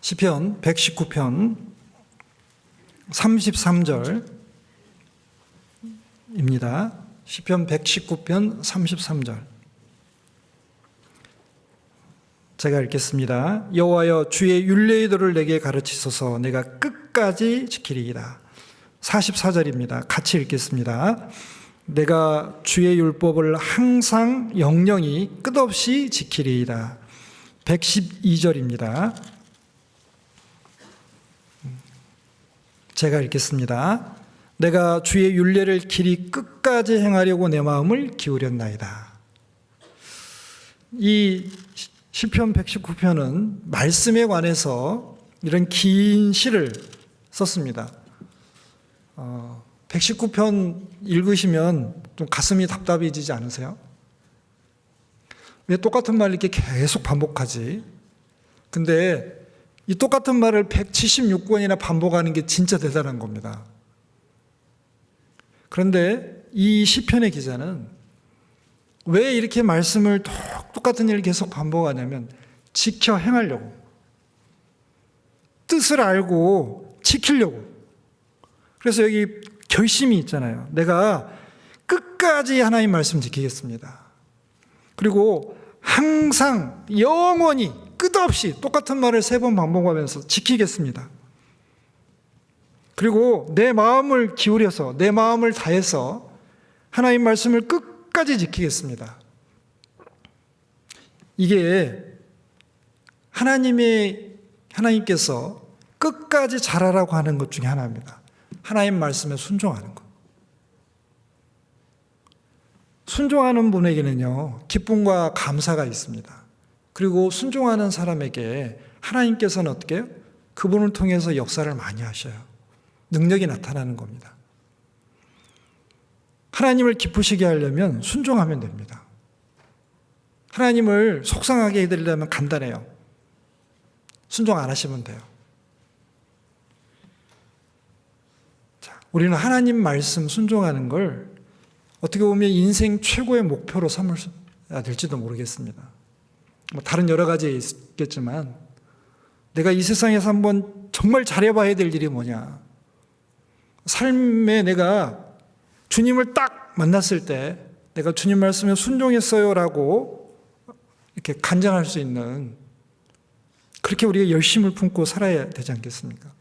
시편 119편 33절입니다. 시편 119편 33절. 제가 읽겠습니다. 여호와여 주의 율례의 도를 내게 가르치소서. 내가 끝까지 지키리이다. 44절입니다. 같이 읽겠습니다. 내가 주의 율법을 항상 영영이 끝없이 지키리이다. 112절입니다. 제가 읽겠습니다. 내가 주의 율례를 길이 끝까지 행하려고 내 마음을 기울였나이다. 이 시편 119편은 말씀에 관해서 이런 긴 시를 썼습니다. 119편 읽으시면 좀 가슴이 답답해지지 않으세요? 왜 똑같은 말을 이렇게 계속 반복하지? 근데 이 똑같은 말을 176권이나 반복하는 게 진짜 대단한 겁니다. 그런데 이 시편의 기자는 왜 이렇게 말씀을 똑같은 일을 계속 반복하냐면 지켜 행하려고, 뜻을 알고 지키려고. 그래서 여기 결심이 있잖아요. 내가 끝까지 하나님 말씀 지키겠습니다. 그리고 항상 영원히 끝없이 똑같은 말을 3번 반복하면서 지키겠습니다. 그리고 내 마음을 기울여서 내 마음을 다해서 하나님 말씀을 끝까지 지키겠습니다. 이게 하나님께서 끝까지 잘하라고 하는 것 중에 하나입니다. 하나님 말씀에 순종하는 것. 순종하는 분에게는요, 기쁨과 감사가 있습니다. 그리고 순종하는 사람에게 하나님께서는 어떻게 해요? 그분을 통해서 역사를 많이 하셔요. 능력이 나타나는 겁니다. 하나님을 기쁘시게 하려면 순종하면 됩니다. 하나님을 속상하게 해드리려면 간단해요. 순종 안 하시면 돼요. 자, 우리는 하나님 말씀 순종하는 걸 어떻게 보면 인생 최고의 목표로 삼아야 될지도 모르겠습니다. 다른 여러 가지 있겠지만 내가 이 세상에서 한번 정말 잘해봐야 될 일이 뭐냐. 삶에 내가 주님을 딱 만났을 때 내가 주님 말씀에 순종했어요 라고 이렇게 간증할 수 있는, 그렇게 우리가 열심을 품고 살아야 되지 않겠습니까?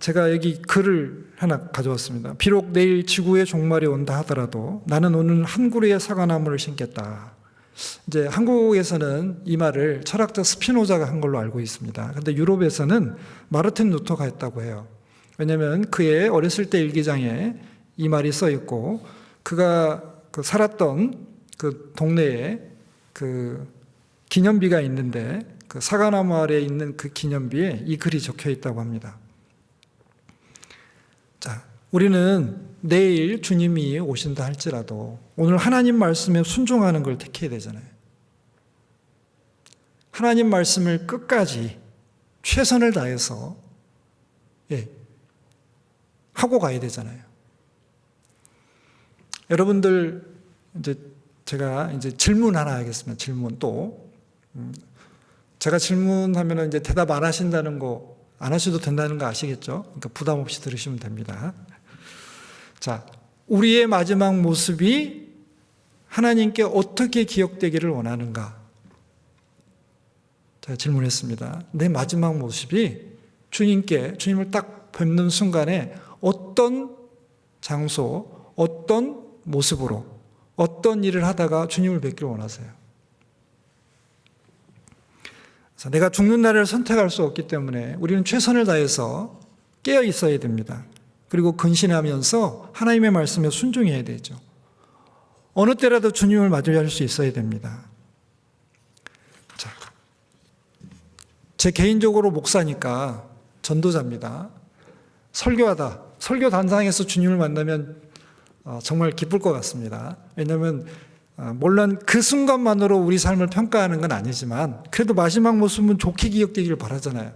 제가 여기 글을 하나 가져왔습니다. 비록 내일 지구의 종말이 온다 하더라도 나는 오늘 한 그루의 사과나무를 심겠다. 이제 한국에서는 이 말을 철학자 스피노자가 한 걸로 알고 있습니다. 그런데 유럽에서는 마르틴 루터가 했다고 해요. 왜냐하면 그의 어렸을 때 일기장에 이 말이 써 있고, 그가 살았던 그 동네에 그 기념비가 있는데 그 사과나무 아래에 있는 그 기념비에 이 글이 적혀 있다고 합니다. 자, 우리는 내일 주님이 오신다 할지라도 오늘 하나님 말씀에 순종하는 걸 택해야 되잖아요. 하나님 말씀을 끝까지 최선을 다해서 하고 가야 되잖아요. 여러분들, 제가 질문 하나 하겠습니다. 질문 또. 제가 질문하면 이제 대답 안 하신다는 거, 안 하셔도 된다는 거 아시겠죠? 그러니까 부담 없이 들으시면 됩니다. 자, 우리의 마지막 모습이 하나님께 어떻게 기억되기를 원하는가? 제가 질문했습니다. 내 마지막 모습이 주님을 딱 뵙는 순간에 어떤 장소, 어떤 모습으로, 어떤 일을 하다가 주님을 뵙기를 원하세요? 내가 죽는 날을 선택할 수 없기 때문에 우리는 최선을 다해서 깨어 있어야 됩니다. 그리고 근신하면서 하나님의 말씀에 순종해야 되죠. 어느 때라도 주님을 마주할 수 있어야 됩니다. 자, 제 개인적으로 목사니까 전도자입니다. 설교 단상에서 주님을 만나면 정말 기쁠 것 같습니다. 왜냐하면 물론 그 순간만으로 우리 삶을 평가하는 건 아니지만 그래도 마지막 모습은 좋게 기억되기를 바라잖아요.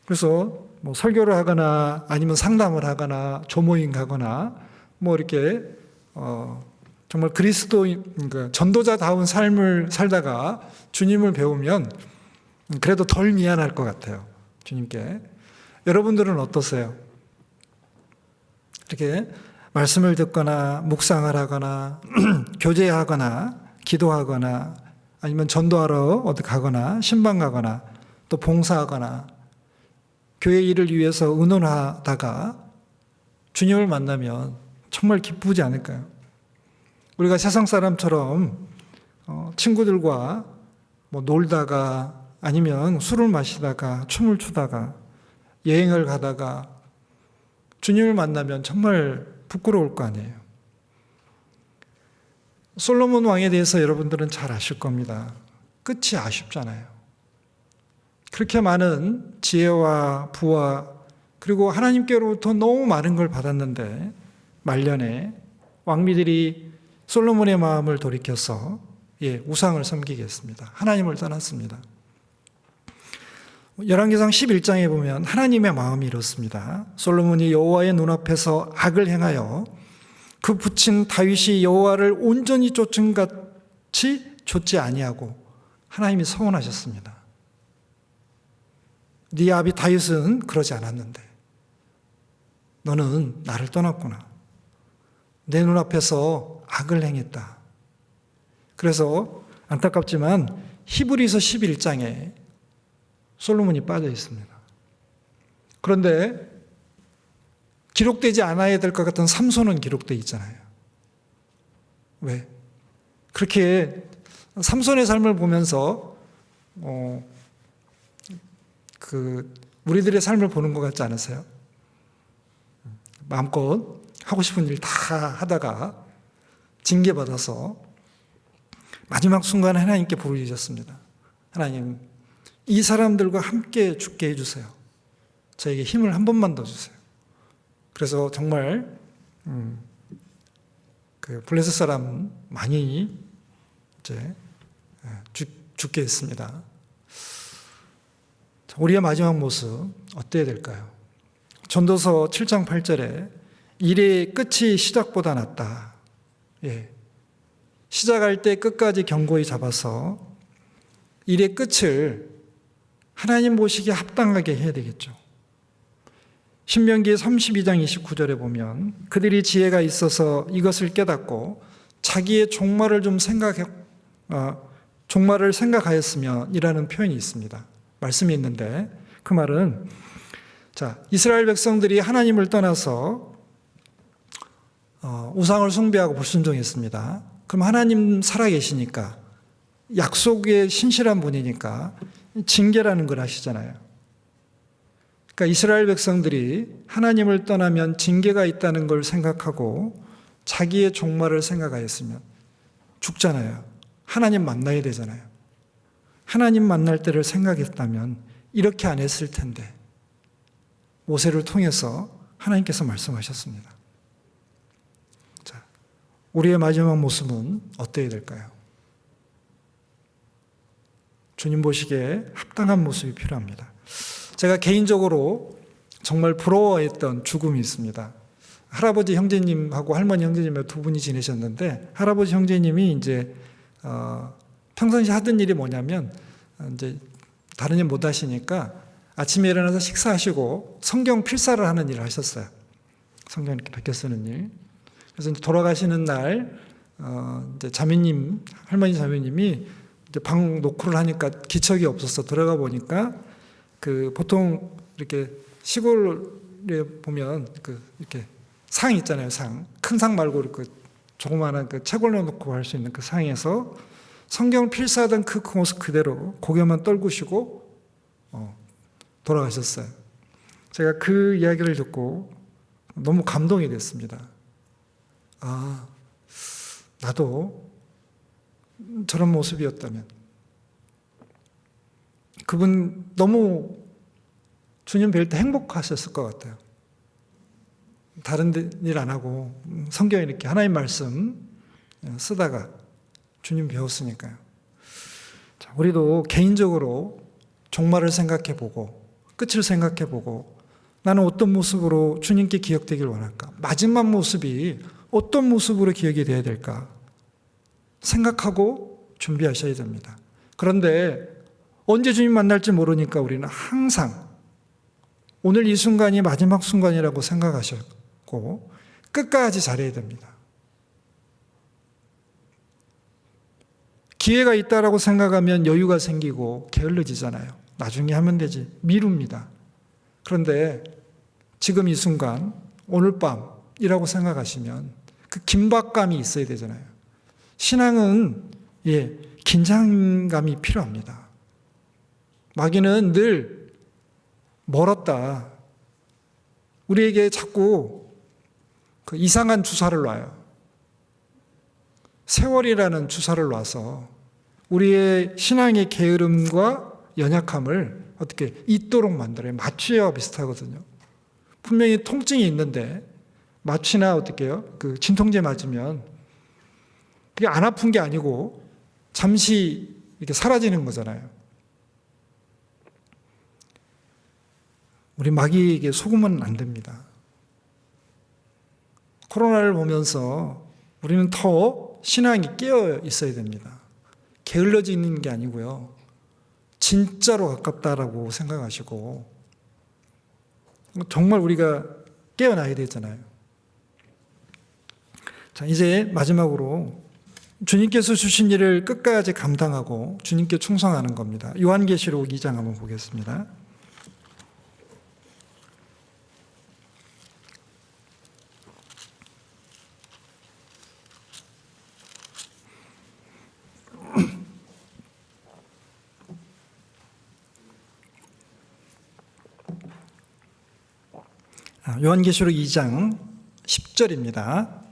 그래서 뭐 설교를 하거나 아니면 상담을 하거나 조모임 가거나 뭐 이렇게 정말 그리스도인, 그러니까 전도자다운 삶을 살다가 주님을 배우면 그래도 덜 미안할 것 같아요. 주님께. 여러분들은 어떠세요? 이렇게 말씀을 듣거나 묵상을 하거나 교제하거나 기도하거나 아니면 전도하러 어디 가거나 신방 가거나 또 봉사하거나 교회 일을 위해서 의논하다가 주님을 만나면 정말 기쁘지 않을까요? 우리가 세상 사람처럼 친구들과 놀다가 아니면 술을 마시다가 춤을 추다가 여행을 가다가 주님을 만나면 정말 부끄러울 거 아니에요. 솔로몬 왕에 대해서 여러분들은 잘 아실 겁니다. 끝이 아쉽잖아요. 그렇게 많은 지혜와 부와 그리고 하나님께로부터 너무 많은 걸 받았는데 말년에 왕비들이 솔로몬의 마음을 돌이켜서 우상을 섬기게 했습니다. 하나님을 떠났습니다. 열왕기상 11장에 보면 하나님의 마음이 이렇습니다. 솔로몬이 여호와의 눈앞에서 악을 행하여 그 붙인 다윗이 여호와를 온전히 쫓은 같이 쫓지 아니하고 하나님이 서운하셨습니다. 네 아비 다윗은 그러지 않았는데 너는 나를 떠났구나. 내 눈앞에서 악을 행했다. 그래서 안타깝지만 히브리서 11장에 솔로몬이 빠져 있습니다. 그런데 기록되지 않아야 될 것 같은 삼손은 기록되어 있잖아요. 왜? 그렇게 삼손의 삶을 보면서 우리들의 삶을 보는 것 같지 않으세요? 마음껏 하고 싶은 일 다 하다가 징계받아서 마지막 순간에 하나님께 부르짖었습니다. 하나님, 이 사람들과 함께 죽게 해주세요. 저에게 힘을 한 번만 더 주세요. 그래서 정말 블레셋 사람 많이 이제 죽게 했습니다. 우리의 마지막 모습 어때야 될까요? 전도서 7장 8절에 일의 끝이 시작보다 낫다. 시작할 때 끝까지 견고히 잡아서 일의 끝을 하나님 보시기에 합당하게 해야 되겠죠. 신명기 32장 29절에 보면 그들이 지혜가 있어서 이것을 깨닫고 자기의 종말을 종말을 생각하였으면 이라는 표현이 있습니다. 말씀이 있는데 그 말은 이스라엘 백성들이 하나님을 떠나서 우상을 숭배하고 불순종했습니다. 그럼 하나님 살아계시니까 약속에 신실한 분이니까 징계라는 걸 아시잖아요. 그러니까 이스라엘 백성들이 하나님을 떠나면 징계가 있다는 걸 생각하고 자기의 종말을 생각하였으면 죽잖아요. 하나님 만나야 되잖아요. 하나님 만날 때를 생각했다면 이렇게 안 했을 텐데 모세를 통해서 하나님께서 말씀하셨습니다. 우리의 마지막 모습은 어때야 될까요? 주님 보시기에 합당한 모습이 필요합니다. 제가 개인적으로 정말 부러워했던 죽음이 있습니다. 할아버지 형제님하고 할머니 형제님하고 두 분이 지내셨는데 할아버지 형제님이 이제 평상시 하던 일이 뭐냐면 이제 다른 일 못 하시니까 아침에 일어나서 식사하시고 성경 필사를 하는 일을 하셨어요. 성경 이렇게 베껴 쓰는 일. 그래서 이제 돌아가시는 날 이제 자매님, 할머니 자매님이 이제 방 노크를 하니까 기척이 없어서 들어가 보니까 보통 이렇게 시골에 보면 이렇게 상 있잖아요, 상. 큰 상 말고 이렇게 조그마한 책 올려놓고 할 수 있는 그 상에서 성경 필사하던 그 모습 그대로 고개만 떨구시고 돌아가셨어요. 제가 그 이야기를 듣고 너무 감동이 됐습니다. 나도 저런 모습이었다면. 그분 너무 주님 뵐 때 행복하셨을 것 같아요. 다른 일 안 하고 성경 이렇게 하나님 말씀 쓰다가 주님 배웠으니까요. 우리도 개인적으로 종말을 생각해보고 끝을 생각해보고 나는 어떤 모습으로 주님께 기억되길 원할까? 마지막 모습이 어떤 모습으로 기억이 돼야 될까? 생각하고 준비하셔야 됩니다. 그런데 언제 주님 만날지 모르니까 우리는 항상 오늘 이 순간이 마지막 순간이라고 생각하셨고 끝까지 잘해야 됩니다. 기회가 있다라고 생각하면 여유가 생기고 게을러지잖아요. 나중에 하면 되지. 미룹니다. 그런데 지금 이 순간, 오늘 밤이라고 생각하시면 그 긴박감이 있어야 되잖아요. 신앙은 긴장감이 필요합니다. 마귀는 늘 멀었다. 우리에게 자꾸 그 이상한 주사를 놔요. 세월이라는 주사를 놔서 우리의 신앙의 게으름과 연약함을 어떻게 잊도록 만들어요. 마취와 비슷하거든요. 분명히 통증이 있는데 마취나 어떻게 해요? 그 진통제 맞으면 그게 안 아픈 게 아니고 잠시 이렇게 사라지는 거잖아요. 우리 마귀에게 속으면 안 됩니다. 코로나를 보면서 우리는 더 신앙이 깨어 있어야 됩니다. 게을러져 있는 게 아니고요. 진짜로 가깝다라고 생각하시고 정말 우리가 깨어나야 되잖아요. 자, 이제 마지막으로 주님께서 주신 일을 끝까지 감당하고 주님께 충성하는 겁니다. 요한계시록 2장 한번 보겠습니다. 요한계시록 2장 10절입니다.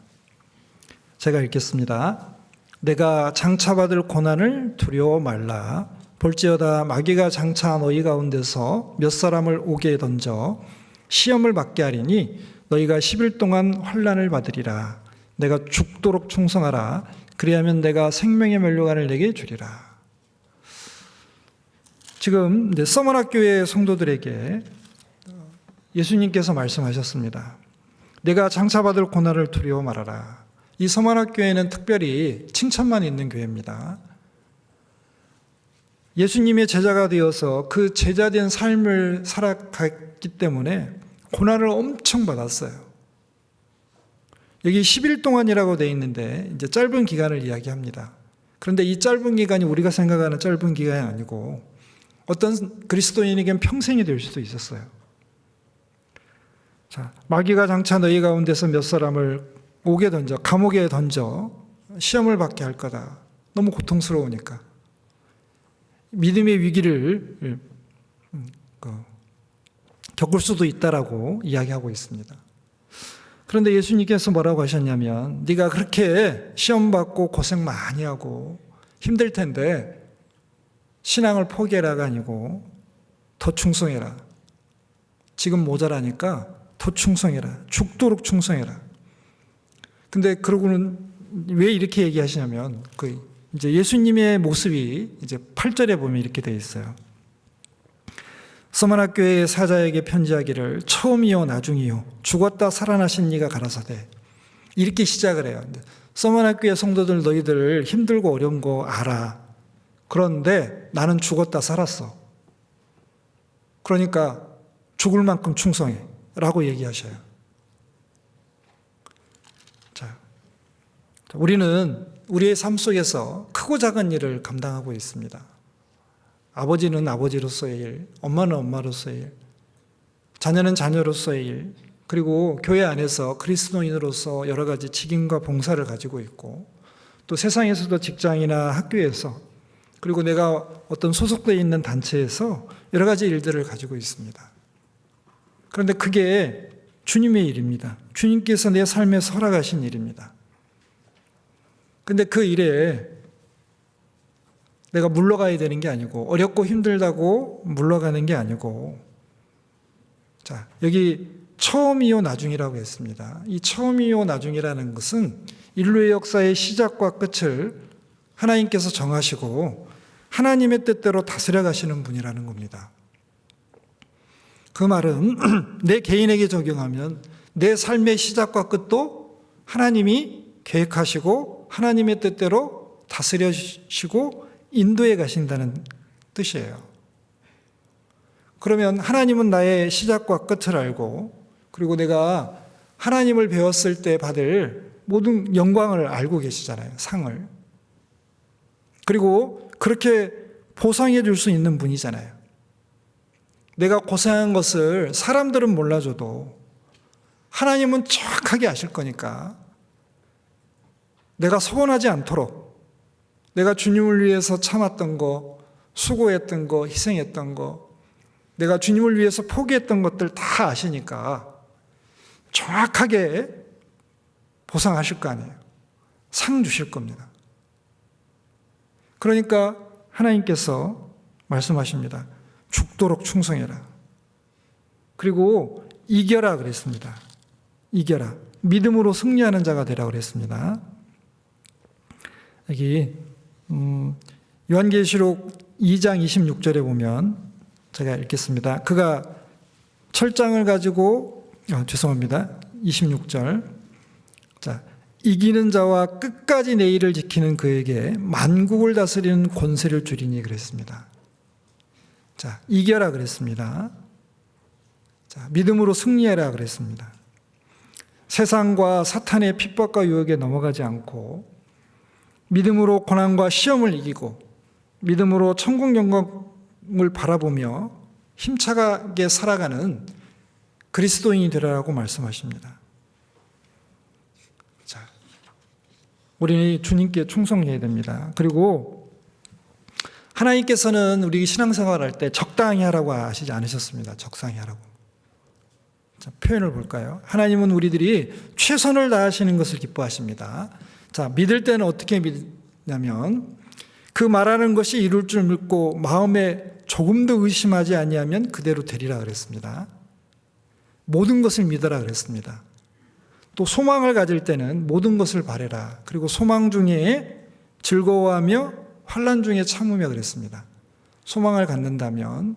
제가 읽겠습니다. 내가 장차받을 고난을 두려워 말라. 볼지어다 마귀가 장차 너희 가운데서 몇 사람을 옥에 던져 시험을 받게 하리니 너희가 10일 동안 환난을 받으리라. 내가 죽도록 충성하라. 그리하면 내가 생명의 면류관을 내게 주리라. 지금 서머나교회 성도들에게 예수님께서 말씀하셨습니다. 내가 장차받을 고난을 두려워 말아라. 이 서머나교회는 특별히 칭찬만 있는 교회입니다. 예수님의 제자가 되어서 그 제자된 삶을 살아갔기 때문에 고난을 엄청 받았어요. 여기 10일 동안이라고 되어 있는데 이제 짧은 기간을 이야기합니다. 그런데 이 짧은 기간이 우리가 생각하는 짧은 기간이 아니고 어떤 그리스도인에겐 평생이 될 수도 있었어요. 자, 마귀가 장차 너희 가운데서 몇 사람을 옥에 던져, 감옥에 던져 시험을 받게 할 거다. 너무 고통스러우니까. 믿음의 위기를 겪을 수도 있다라고 이야기하고 있습니다. 그런데 예수님께서 뭐라고 하셨냐면 네가 그렇게 시험 받고 고생 많이 하고 힘들 텐데 신앙을 포기해라가 아니고 더 충성해라. 지금 모자라니까 더 충성해라. 죽도록 충성해라. 근데 그러고는 왜 이렇게 얘기하시냐면 이제 예수님의 모습이 이제 8절에 보면 이렇게 되어 있어요. 서머나 교회의 사자에게 편지하기를 처음이요 나중이요 죽었다 살아나신 네가 가라사대. 이렇게 시작을 해요. 서머나 교회 성도들 너희들 힘들고 어려운 거 알아. 그런데 나는 죽었다 살았어. 그러니까 죽을 만큼 충성해 라고 얘기하셔요. 자, 우리는 우리의 삶 속에서 크고 작은 일을 감당하고 있습니다. 아버지는 아버지로서의 일, 엄마는 엄마로서의 일, 자녀는 자녀로서의 일, 그리고 교회 안에서 그리스도인으로서 여러 가지 직임과 봉사를 가지고 있고 또 세상에서도 직장이나 학교에서 그리고 내가 어떤 소속되어 있는 단체에서 여러 가지 일들을 가지고 있습니다. 그런데 그게 주님의 일입니다. 주님께서 내 삶에 허락하신 일입니다. 그런데 그 일에 내가 물러가야 되는 게 아니고 어렵고 힘들다고 물러가는 게 아니고 자, 여기 처음이요 나중이라고 했습니다. 이 처음이요 나중이라는 것은 인류의 역사의 시작과 끝을 하나님께서 정하시고 하나님의 뜻대로 다스려 가시는 분이라는 겁니다. 그 말은 내 개인에게 적용하면 내 삶의 시작과 끝도 하나님이 계획하시고 하나님의 뜻대로 다스려시고 인도해 가신다는 뜻이에요. 그러면 하나님은 나의 시작과 끝을 알고 그리고 내가 하나님을 배웠을 때 받을 모든 영광을 알고 계시잖아요. 상을. 그리고 그렇게 보상해 줄 수 있는 분이잖아요. 내가 고생한 것을 사람들은 몰라줘도 하나님은 정확하게 아실 거니까 내가 서운하지 않도록 내가 주님을 위해서 참았던 거, 수고했던 거, 희생했던 거, 내가 주님을 위해서 포기했던 것들 다 아시니까 정확하게 보상하실 거 아니에요. 상 주실 겁니다. 그러니까 하나님께서 말씀하십니다. 죽도록 충성해라. 그리고 이겨라 그랬습니다. 이겨라. 믿음으로 승리하는 자가 되라 그랬습니다. 여기 요한계시록 2장 26절에 보면 제가 읽겠습니다. 그가 철장을 가지고 죄송합니다. 26절. 자, 이기는 자와 끝까지 내 일을 지키는 그에게 만국을 다스리는 권세를 주리니 그랬습니다. 자, 이겨라 그랬습니다. 자, 믿음으로 승리해라 그랬습니다. 세상과 사탄의 핍박과 유혹에 넘어가지 않고 믿음으로 고난과 시험을 이기고 믿음으로 천국 영광을 바라보며 힘차게 살아가는 그리스도인이 되라고 말씀하십니다. 자, 우리는 주님께 충성해야 됩니다. 그리고 하나님께서는 우리 신앙생활할 때 적당히 하라고 하시지 않으셨습니다. 적당히 하라고. 자, 표현을 볼까요? 하나님은 우리들이 최선을 다하시는 것을 기뻐하십니다. 자, 믿을 때는 어떻게 믿냐면 그 말하는 것이 이룰 줄 믿고 마음에 조금도 의심하지 아니하면 그대로 되리라 그랬습니다. 모든 것을 믿어라 그랬습니다. 또 소망을 가질 때는 모든 것을 바라라. 그리고 소망 중에 즐거워하며 환난 중에 참으며 그랬습니다. 소망을 갖는다면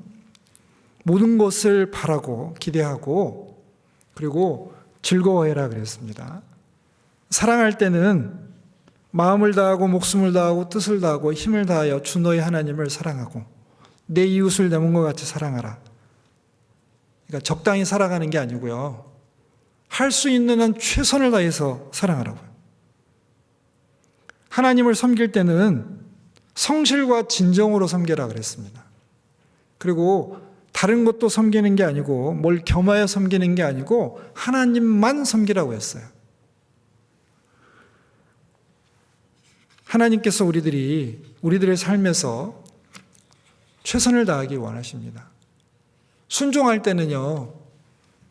모든 것을 바라고 기대하고 그리고 즐거워해라 그랬습니다. 사랑할 때는 마음을 다하고 목숨을 다하고 뜻을 다하고 힘을 다하여 주 너의 하나님을 사랑하고 내 이웃을 내 몸과 같이 사랑하라. 그러니까 적당히 살아가는 게 아니고요. 할 수 있는 한 최선을 다해서 사랑하라고요. 하나님을 섬길 때는 성실과 진정으로 섬겨라 그랬습니다. 그리고 다른 것도 섬기는 게 아니고 뭘 겸하여 섬기는 게 아니고 하나님만 섬기라고 했어요. 하나님께서 우리들의 삶에서 최선을 다하기 원하십니다. 순종할 때는요,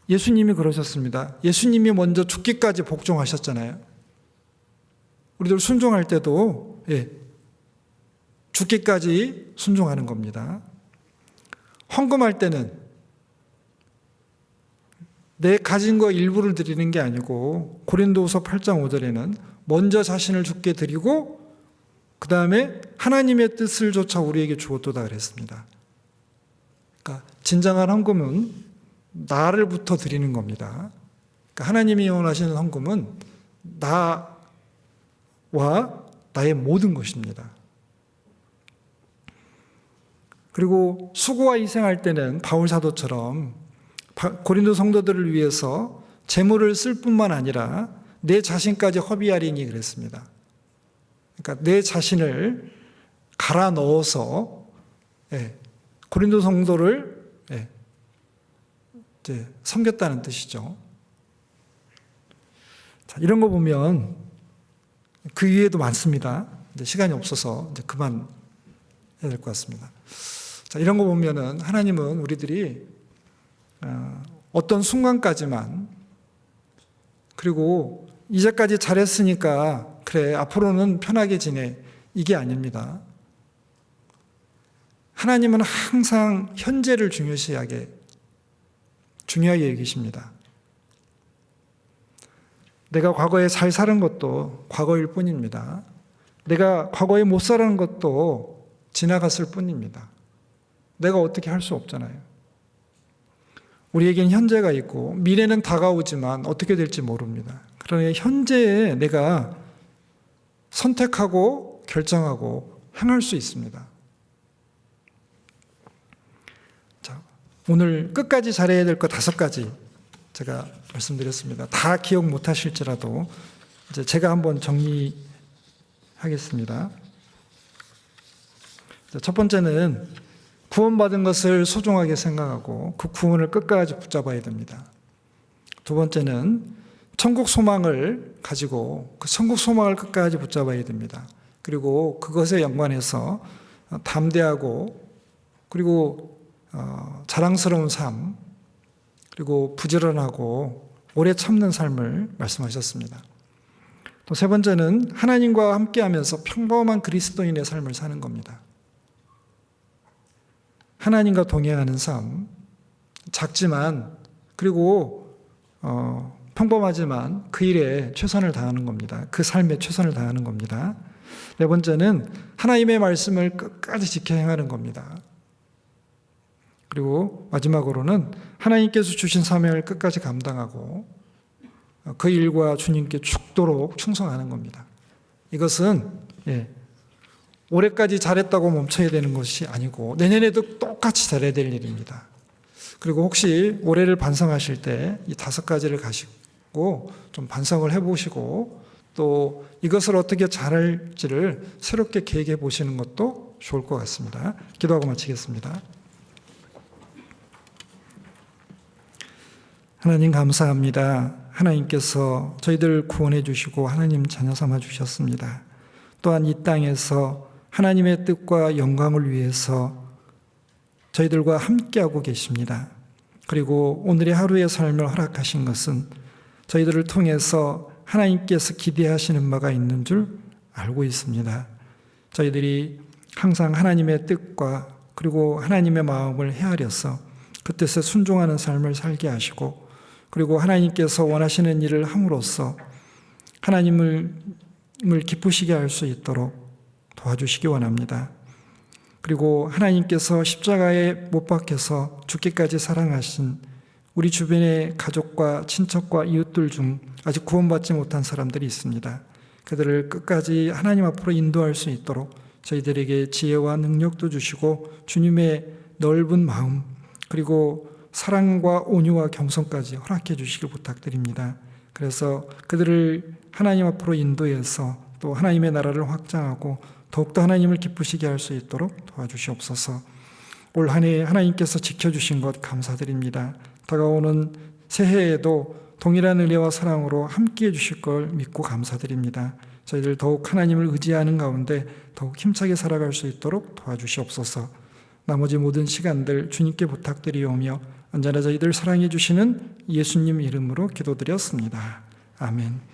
예수님이 그러셨습니다. 예수님이 먼저 죽기까지 복종하셨잖아요. 우리들 순종할 때도 죽기까지 순종하는 겁니다. 헌금할 때는 내 가진 거 일부를 드리는 게 아니고 고린도후서 8장 5절에는 먼저 자신을 주께 드리고 그 다음에 하나님의 뜻을 조차 우리에게 주었도다 그랬습니다. 그러니까 진정한 헌금은 나를부터 드리는 겁니다. 그러니까 하나님이 원하시는 헌금은 나와 나의 모든 것입니다. 그리고 수고와 희생할 때는 바울 사도처럼 고린도 성도들을 위해서 재물을 쓸 뿐만 아니라 내 자신까지 허비하리니 그랬습니다. 그러니까 내 자신을 갈아 넣어서 고린도 성도를 이제 섬겼다는 뜻이죠. 자, 이런 거 보면 그 이외에도 많습니다. 이제 시간이 없어서 이제 그만 해야 될 것 같습니다. 자, 이런 거 보면은 하나님은 우리들이 어떤 순간까지만 그리고 이제까지 잘했으니까 그래 앞으로는 편하게 지내 이게 아닙니다. 하나님은 항상 현재를 중요하게 여기십니다. 내가 과거에 잘 사는 것도 과거일 뿐입니다. 내가 과거에 못 살은 것도 지나갔을 뿐입니다. 내가 어떻게 할 수 없잖아요. 우리에겐 현재가 있고 미래는 다가오지만 어떻게 될지 모릅니다. 그러니 현재에 내가 선택하고 결정하고 행할 수 있습니다. 자, 오늘 끝까지 잘해야 될 것 5가지 제가 말씀드렸습니다. 다 기억 못 하실지라도 이제 제가 한번 정리하겠습니다. 자, 첫 번째는 구원받은 것을 소중하게 생각하고 그 구원을 끝까지 붙잡아야 됩니다. 두 번째는 천국 소망을 가지고 그 천국 소망을 끝까지 붙잡아야 됩니다. 그리고 그것에 연관해서 담대하고 그리고 자랑스러운 삶, 그리고 부지런하고 오래 참는 삶을 말씀하셨습니다. 또 세 번째는 하나님과 함께하면서 평범한 그리스도인의 삶을 사는 겁니다. 하나님과 동행하는 삶, 작지만 그리고 평범하지만 그 일에 최선을 다하는 겁니다. 그 삶에 최선을 다하는 겁니다. 네 번째는 하나님의 말씀을 끝까지 지켜 행하는 겁니다. 그리고 마지막으로는 하나님께서 주신 사명을 끝까지 감당하고 그 일과 주님께 죽도록 충성하는 겁니다. 이것은 올해까지 잘했다고 멈춰야 되는 것이 아니고 내년에도 똑같이 잘해야 될 일입니다. 그리고 혹시 올해를 반성하실 때 이 5가지를 가지고 좀 반성을 해보시고 또 이것을 어떻게 잘할지를 새롭게 계획해 보시는 것도 좋을 것 같습니다. 기도하고 마치겠습니다. 하나님 감사합니다. 하나님께서 저희들을 구원해 주시고 하나님 자녀 삼아 주셨습니다. 또한 이 땅에서 하나님의 뜻과 영광을 위해서 저희들과 함께하고 계십니다. 그리고 오늘의 하루의 삶을 허락하신 것은 저희들을 통해서 하나님께서 기대하시는 바가 있는 줄 알고 있습니다. 저희들이 항상 하나님의 뜻과 그리고 하나님의 마음을 헤아려서 그 뜻에 순종하는 삶을 살게 하시고 그리고 하나님께서 원하시는 일을 함으로써 하나님을 기쁘시게 할 수 있도록 도와주시기 원합니다. 그리고 하나님께서 십자가에 못 박혀서 죽기까지 사랑하신 우리 주변의 가족과 친척과 이웃들 중 아직 구원받지 못한 사람들이 있습니다. 그들을 끝까지 하나님 앞으로 인도할 수 있도록 저희들에게 지혜와 능력도 주시고 주님의 넓은 마음 그리고 사랑과 온유와 겸손까지 허락해 주시길 부탁드립니다. 그래서 그들을 하나님 앞으로 인도해서 또 하나님의 나라를 확장하고 더욱더 하나님을 기쁘시게 할 수 있도록 도와주시옵소서. 올 한 해 하나님께서 지켜주신 것 감사드립니다. 다가오는 새해에도 동일한 은혜와 사랑으로 함께해 주실 걸 믿고 감사드립니다. 저희들 더욱 하나님을 의지하는 가운데 더욱 힘차게 살아갈 수 있도록 도와주시옵소서. 나머지 모든 시간들 주님께 부탁드리오며 언제나 저희들 사랑해 주시는 예수님 이름으로 기도드렸습니다. 아멘.